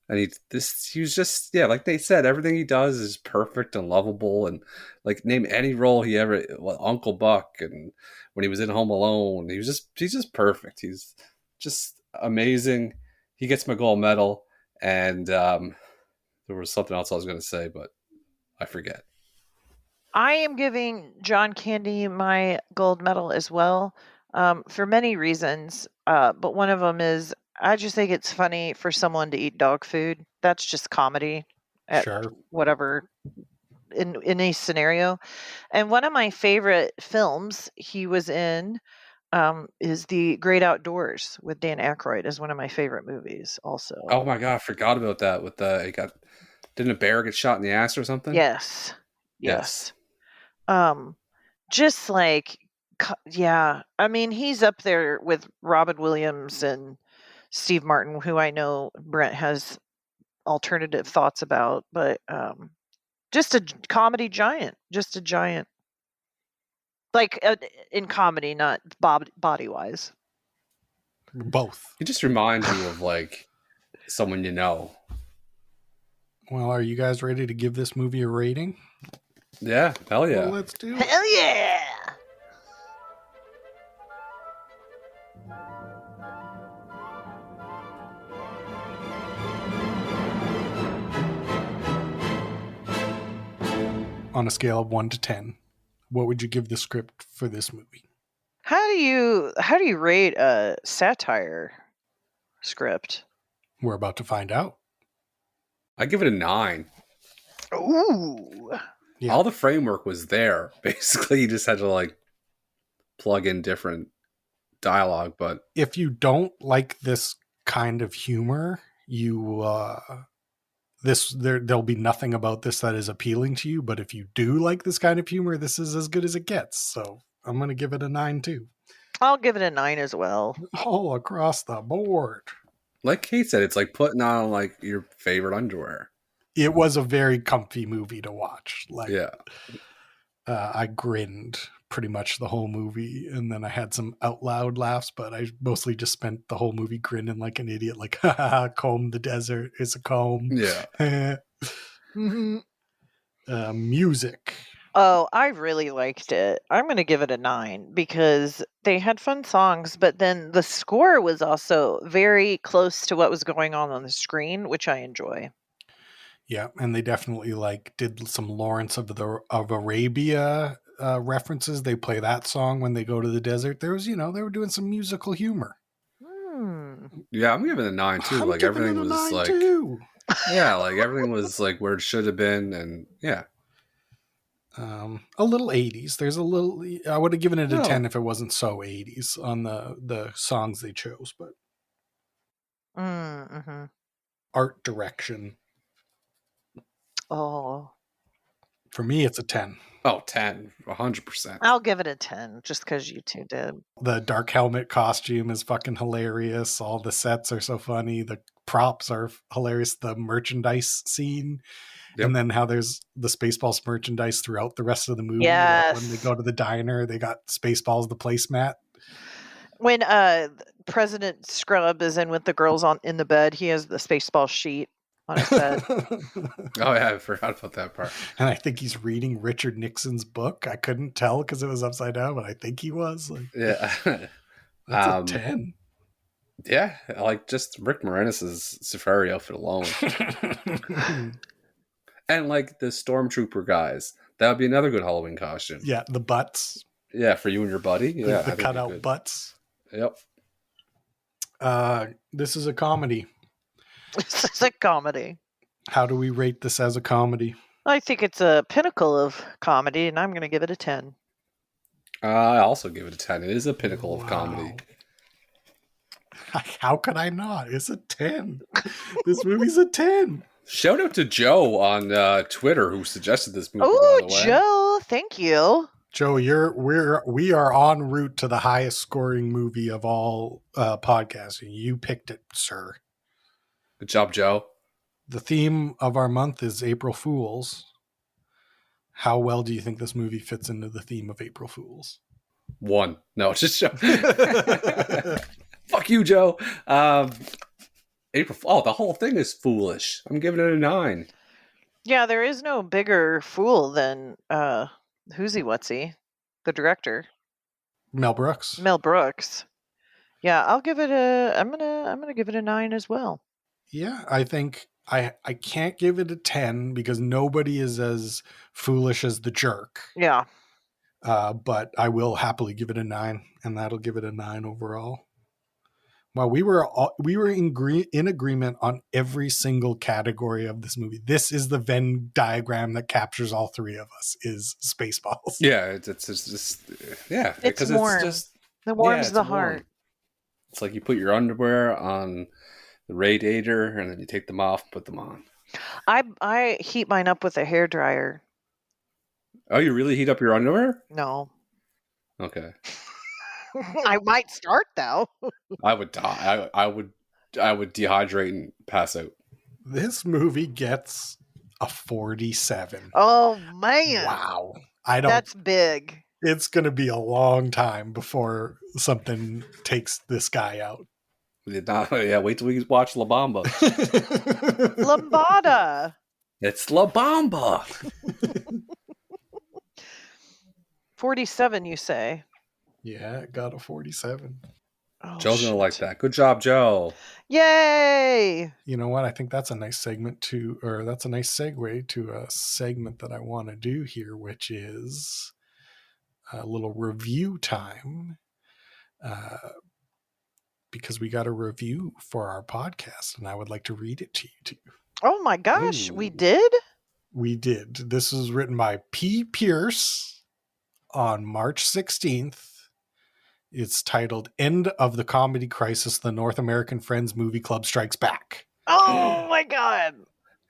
Speaker 3: And he was just, yeah, like they said, everything he does is perfect and lovable. And like name any role he ever, Uncle Buck, and when he was in Home Alone, he's just perfect. He's just amazing. He gets my gold medal. And there was something else I was going to say, but I forget.
Speaker 2: I am giving John Candy my gold medal as well, for many reasons. But one of them is I just think it's funny for someone to eat dog food. That's just comedy at
Speaker 1: Sure.
Speaker 2: whatever in any scenario. And one of my favorite films he was in is The Great Outdoors with Dan Aykroyd. Is one of my favorite movies. Also,
Speaker 3: Oh my God, I forgot about that. With didn't a bear get shot in the ass or something?
Speaker 2: yes. Just like, yeah. I mean, he's up there with Robin Williams and Steve Martin, who I know Brent has alternative thoughts about, but just a comedy giant, just a giant. Like in comedy, not body wise.
Speaker 1: Both.
Speaker 3: He just reminds you of like someone you know.
Speaker 1: Well, are you guys ready to give this movie a rating?
Speaker 3: Yeah, hell yeah.
Speaker 1: Well, let's do it.
Speaker 2: Hell yeah!
Speaker 1: On a scale of 1 to 10, what would you give the script for this movie?
Speaker 2: How do you rate a satire script?
Speaker 1: We're about to find out.
Speaker 3: I give it a 9.
Speaker 2: Ooh.
Speaker 1: Yeah.
Speaker 3: All the framework was there. Basically, you just had to like plug in different dialogue. But
Speaker 1: If you don't like this kind of humor, there'll be nothing about this that is appealing to you. But if you do like this kind of humor, this is as good as it gets. So I'm going to give it a 9 too.
Speaker 2: I'll give it a 9 as well.
Speaker 1: All across the board.
Speaker 3: like Kate said, it's like putting on like your favorite underwear.
Speaker 1: It was a very comfy movie to watch. Like,
Speaker 3: Yeah.
Speaker 1: I grinned pretty much the whole movie, and then I had some out loud laughs, but I mostly just spent the whole movie grinning like an idiot, like, ha, comb the desert is a comb.
Speaker 3: Yeah.
Speaker 1: Music.
Speaker 2: Oh, I really liked it. I'm going to give it a 9 because they had fun songs, but then the score was also very close to what was going on the screen, which I enjoy.
Speaker 1: Yeah, and they definitely like did some Lawrence of Arabia references. They play that song when they go to the desert. There was, they were doing some musical humor.
Speaker 3: Yeah, I'm giving it a 9 too.
Speaker 1: I'm
Speaker 3: like
Speaker 1: giving
Speaker 3: everything
Speaker 1: it a
Speaker 3: was
Speaker 1: 9
Speaker 3: like
Speaker 1: too.
Speaker 3: yeah, like everything was like where it should have been, and yeah.
Speaker 1: A little 80s. There's a little. I would have given it a
Speaker 3: No.
Speaker 1: 10 if it wasn't so 80s on the songs they chose, but
Speaker 2: Mm-hmm.
Speaker 1: art direction.
Speaker 2: Oh,
Speaker 1: For me, it's a 10.
Speaker 3: Oh, 10, 100%.
Speaker 2: I'll give it a 10 just because you two did.
Speaker 1: The dark helmet costume is fucking hilarious. All the sets are so funny. The props are hilarious. The merchandise scene.
Speaker 3: Yep.
Speaker 1: And then how there's the Spaceballs merchandise throughout the rest of the movie.
Speaker 2: Yes.
Speaker 1: Like when they go to the diner, they got Spaceballs, the placemat.
Speaker 2: When President Scrub is in with the girls in the bed, he has the Spaceball sheet on his bed.
Speaker 3: Oh yeah, I forgot about that part.
Speaker 1: And I think he's reading Richard Nixon's book. I couldn't tell because it was upside down, but I think he was. Like,
Speaker 3: Yeah.
Speaker 1: that's a 10.
Speaker 3: Yeah, like just Rick Moranis' safari outfit alone. And like the stormtrooper guys. That would be another good Halloween costume.
Speaker 1: Yeah, the butts.
Speaker 3: Yeah, for you and your buddy. Yeah,
Speaker 1: The
Speaker 3: I think
Speaker 1: cutout
Speaker 3: good.
Speaker 1: butts.
Speaker 3: Yep.
Speaker 1: This is a comedy.
Speaker 2: This is a comedy.
Speaker 1: How do we rate this as a comedy?
Speaker 2: I think it's a pinnacle of comedy, and I'm going to give it a 10.
Speaker 3: I also give it a 10. It is a pinnacle of
Speaker 1: Wow.
Speaker 3: comedy.
Speaker 1: How could I not? It's a 10. This movie's a 10.
Speaker 3: Shout out to Joe on Twitter who suggested this movie.
Speaker 2: Oh,
Speaker 3: by the way.
Speaker 2: Joe, thank you.
Speaker 1: Joe, we are en route to the highest scoring movie of all podcasting. You picked it, sir.
Speaker 3: Good job, Joe.
Speaker 1: The theme of our month is April Fools. How well do you think this movie fits into the theme of April Fools?
Speaker 3: 1. No, it's just fuck you, Joe. April. Oh, the whole thing is foolish. I'm giving it a 9.
Speaker 2: Yeah, there is no bigger fool than who's he? What's he? The director,
Speaker 1: Mel Brooks.
Speaker 2: Mel Brooks. Yeah, I'll give it a. I'm gonna give it a 9 as well.
Speaker 1: Yeah, I think I can't give it a 10 because nobody is as foolish as the jerk.
Speaker 2: Yeah.
Speaker 1: But I will happily give it a 9, and that'll give it a 9 overall. Well, we were in agreement on every single category of this movie. This is the Venn diagram that captures all three of us, is Spaceballs.
Speaker 3: Yeah, it's just yeah.
Speaker 2: It's warm. It warms the heart.
Speaker 3: Warm. It's like you put your underwear on the radiator and then you take them off and put them on.
Speaker 2: I heat mine up with a hairdryer.
Speaker 3: Oh, you really heat up your underwear?
Speaker 2: No.
Speaker 3: Okay.
Speaker 2: I might start though.
Speaker 3: I would die. I would dehydrate and pass out.
Speaker 1: This movie gets a 47.
Speaker 2: Oh man.
Speaker 1: Wow.
Speaker 2: That's big.
Speaker 1: It's going to be a long time before something takes this guy out.
Speaker 3: Yeah, wait till we watch La Bamba.
Speaker 2: Lambada.
Speaker 3: It's La Bamba.
Speaker 2: 47, you say?
Speaker 1: Yeah, it got a 47.
Speaker 2: Oh,
Speaker 3: Joe's going to like that. Good job, Joe.
Speaker 2: Yay!
Speaker 1: You know what? I think that's a nice segment that's a nice segue to a segment that I want to do here, which is a little review time. Because we got a review for our podcast, and I would like to read it to you too.
Speaker 2: Oh my gosh,
Speaker 3: Ooh.
Speaker 2: we did?
Speaker 1: We did. This is written by P. Pierce on March 16th. It's titled End of the Comedy Crisis, the North American Friends Movie Club Strikes Back.
Speaker 2: Oh my God.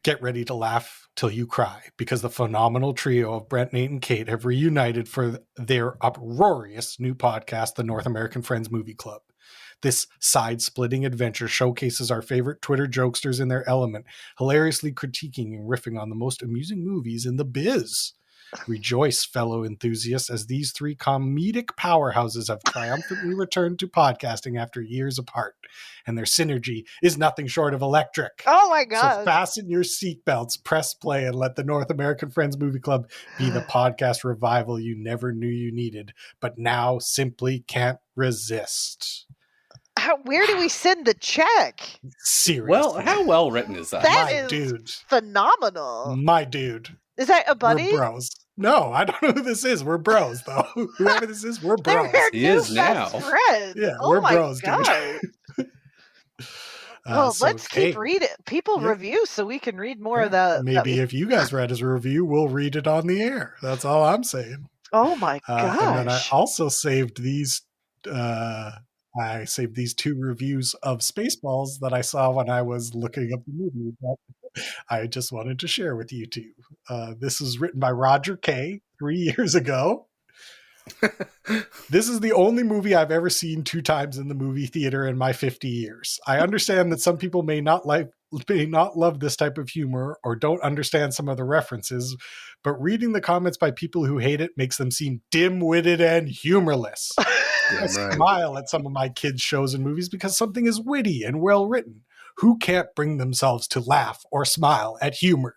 Speaker 1: Get ready to laugh till you cry, because the phenomenal trio of Brent, Nate, and Kate have reunited for their uproarious new podcast, the North American Friends Movie Club. This side-splitting adventure showcases our favorite Twitter jokesters in their element, hilariously critiquing and riffing on the most amusing movies in the biz. Rejoice, fellow enthusiasts, as these three comedic powerhouses have triumphantly returned to podcasting after years apart, and their synergy is nothing short of electric.
Speaker 2: Oh my God.
Speaker 1: So fasten your seatbelts, press play, and let the North American Friends Movie Club be the podcast revival you never knew you needed, but now simply can't resist.
Speaker 2: Where do we send the check?
Speaker 1: Seriously.
Speaker 3: Well, how well written is that?
Speaker 2: That
Speaker 1: My
Speaker 2: is
Speaker 1: dude.
Speaker 2: phenomenal.
Speaker 1: My dude.
Speaker 2: Is that a buddy?
Speaker 1: We're bros. No, I don't know who this is. We're bros, though. Whoever this is, we're bros.
Speaker 2: They're
Speaker 3: He is
Speaker 2: new
Speaker 3: now.
Speaker 2: best friends.
Speaker 1: Yeah,
Speaker 2: oh
Speaker 1: we're
Speaker 2: my
Speaker 1: bros, dude.
Speaker 2: God. Well,
Speaker 1: So,
Speaker 2: let's keep reading. People
Speaker 1: Yeah.
Speaker 2: review so we can read more of the.
Speaker 1: Maybe if you guys read his review, we'll read it on the air. That's all I'm saying.
Speaker 2: Oh my gosh.
Speaker 1: And then I also saved these. I saved these 2 reviews of Spaceballs that I saw when I was looking up the movie. But I just wanted to share with you two. This is written by Roger K. 3 years ago. This is the only movie I've ever seen 2 times in the movie theater in my 50 years. I understand that some people may not love this type of humor or don't understand some of the references, but reading the comments by people who hate it makes them seem dim-witted and humorless. I smile at some of my kids' shows and movies because something is witty and well written. Who can't bring themselves to laugh or smile at humor?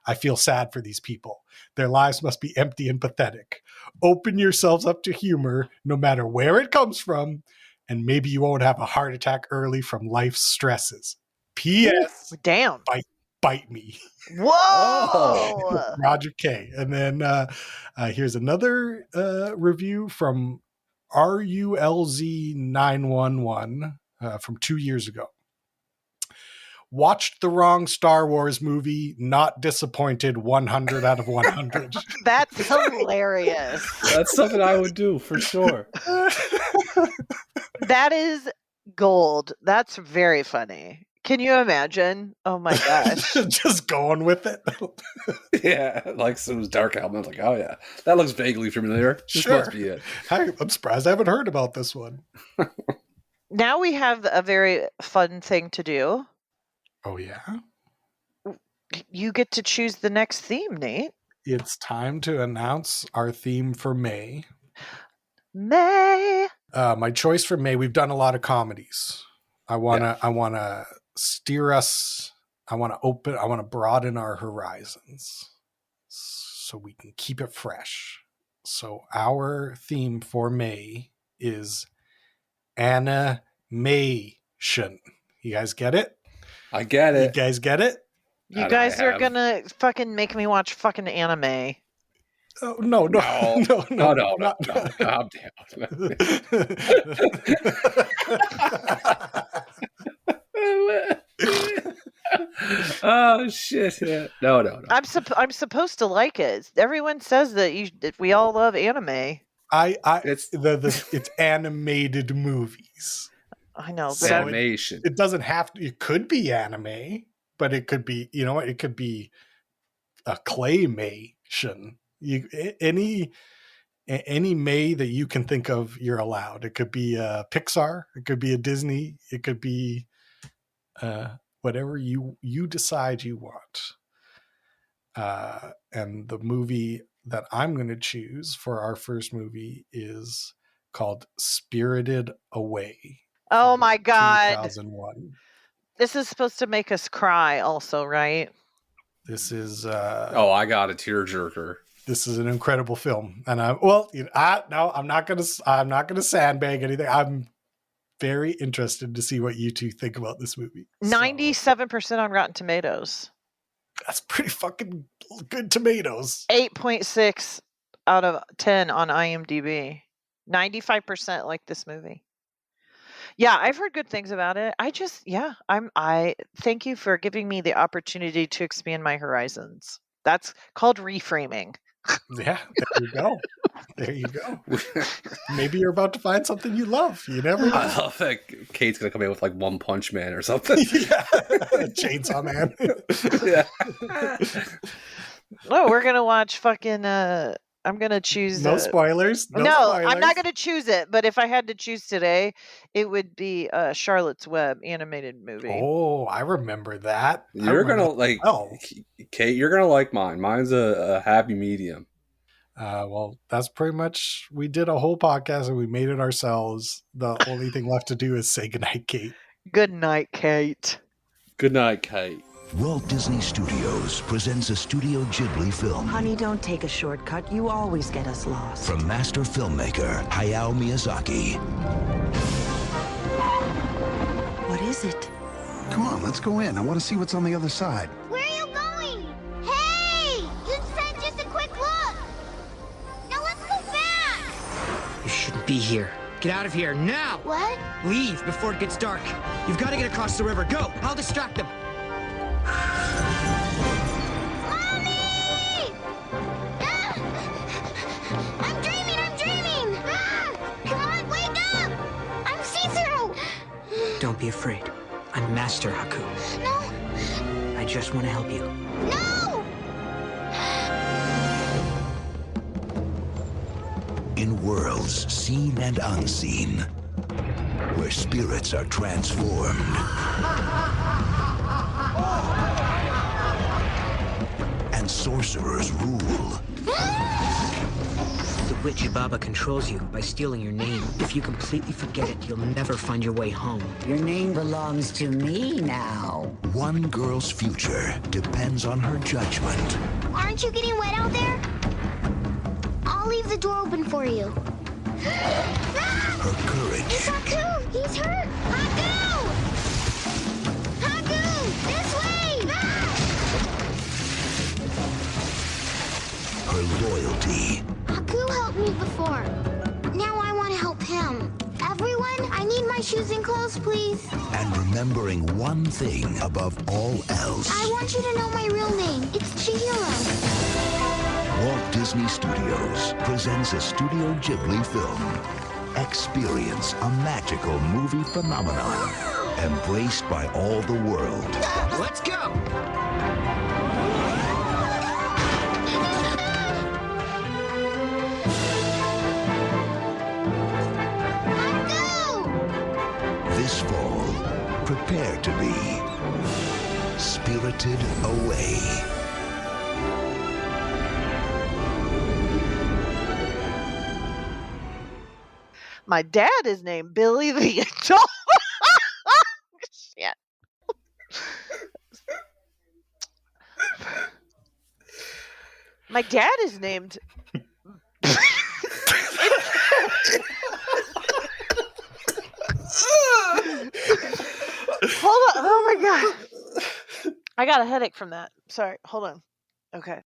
Speaker 1: I feel sad for these people. Their lives must be empty and pathetic. Open yourselves up to humor, no matter where it comes from, and maybe you won't have a heart attack early from life's stresses. P.S.
Speaker 2: Damn.
Speaker 1: Bite me.
Speaker 2: Whoa.
Speaker 1: Oh. Roger K. And then here's another review from RULZ911 from 2 years ago. Watched the wrong Star Wars movie, not disappointed, 100 out of 100.
Speaker 2: That's hilarious.
Speaker 3: That's something I would do for sure.
Speaker 2: That is gold. That's very funny. Can you imagine? Oh my gosh.
Speaker 1: Just going with it.
Speaker 3: Yeah, like some dark element. Like, oh yeah, that looks vaguely familiar. This
Speaker 1: Sure.
Speaker 3: must be it.
Speaker 1: I'm surprised I haven't heard about this one.
Speaker 2: Now we have a very fun thing to do.
Speaker 1: Oh, yeah?
Speaker 2: You get to choose the next theme, Nate.
Speaker 1: it's time to announce our theme for May.
Speaker 2: May.
Speaker 1: My choice for May, we've done a lot of comedies. I wanna steer us. I want to broaden our horizons so we can keep it fresh. So our theme for May is animation. You guys get it?
Speaker 3: I get it.
Speaker 1: You guys get it?
Speaker 2: You guys are gonna fucking make me watch fucking anime.
Speaker 1: Oh, no.
Speaker 3: Calm down. Oh shit! Yeah. No.
Speaker 2: I'm supposed to like it. Everyone says that we all love anime.
Speaker 1: It's animated movies.
Speaker 2: I know,
Speaker 3: but animation.
Speaker 1: It doesn't have to. It could be anime, but it could be. You know what? It could be a claymation. Any May that you can think of, you're allowed. It could be a Pixar. It could be a Disney. It could be whatever you decide you want. And the movie that I'm going to choose for our first movie is called Spirited Away.
Speaker 2: Oh my God.
Speaker 1: 2001.
Speaker 2: This is supposed to make us cry also, right?
Speaker 1: This is
Speaker 3: I got a tearjerker.
Speaker 1: This is an incredible film. And I'm not going to sandbag anything. I'm very interested to see what you two think about this movie.
Speaker 2: 97% on Rotten Tomatoes.
Speaker 1: That's pretty fucking good tomatoes.
Speaker 2: 8.6 out of 10 on IMDb. 95% like this movie. Yeah, I've heard good things about it. I thank you for giving me the opportunity to expand my horizons. That's called reframing.
Speaker 1: Yeah, there you go. Maybe you're about to find something you love. You never know.
Speaker 3: I love that Kate's gonna come in with like One Punch Man or something.
Speaker 1: Yeah. Chainsaw Man.
Speaker 3: Yeah.
Speaker 2: Oh, we're gonna watch fucking I'm gonna choose
Speaker 1: no spoilers.
Speaker 2: No, I'm not gonna choose it, but if I had to choose today, it would be Charlotte's Web animated movie.
Speaker 1: Oh, I remember that.
Speaker 3: You're gonna like Kate, you're gonna like mine. Mine's a happy medium.
Speaker 1: Well, that's pretty much, we did a whole podcast and we made it ourselves. The only thing left to do is say goodnight, Kate.
Speaker 2: Good night, Kate.
Speaker 3: Good night, Kate.
Speaker 7: Walt Disney Studios presents a Studio Ghibli film.
Speaker 8: Honey, don't take a shortcut. You always get us lost.
Speaker 7: From master filmmaker Hayao Miyazaki.
Speaker 8: What is it?
Speaker 9: Come on, let's go in. I want to see what's on the other side.
Speaker 10: Where are you going? Hey! Just send just a quick look! Now let's go back!
Speaker 11: You shouldn't be here. Get out of here, now!
Speaker 10: What?
Speaker 11: Leave before it gets dark. You've got to get across the river. Go! I'll distract them.
Speaker 10: Mommy! Ah! I'm dreaming! Ah! Come on, wake up! I'm see-through!
Speaker 11: Don't be afraid. I'm Master Haku.
Speaker 10: No!
Speaker 11: I just want to help you.
Speaker 10: No!
Speaker 7: In worlds seen and unseen, where spirits are transformed and sorcerers rule.
Speaker 11: The witch Baba controls you by stealing your name. If you completely forget it, you'll never find your way home.
Speaker 8: Your name belongs to me now.
Speaker 7: One girl's future depends on her judgment.
Speaker 10: Aren't you getting wet out there? I'll leave the door open for you.
Speaker 7: Her courage.
Speaker 10: It's Haku! He's hurt! Haku! Haku! This way!
Speaker 7: Her loyalty.
Speaker 10: Haku helped me before. Now I want to help him. Everyone, I need my shoes and clothes, please.
Speaker 7: And remembering one thing above all else.
Speaker 10: I want you to know my real name. It's Chihiro.
Speaker 7: Walt Disney Studios presents a Studio Ghibli film. Experience a magical movie phenomenon embraced by all the world.
Speaker 11: Let's go!
Speaker 7: This fall, prepare to be spirited away.
Speaker 2: My dad is named Billy the Adult. Shit. My dad is named. Hold on. Oh my God. I got a headache from that. Sorry. Hold on. Okay.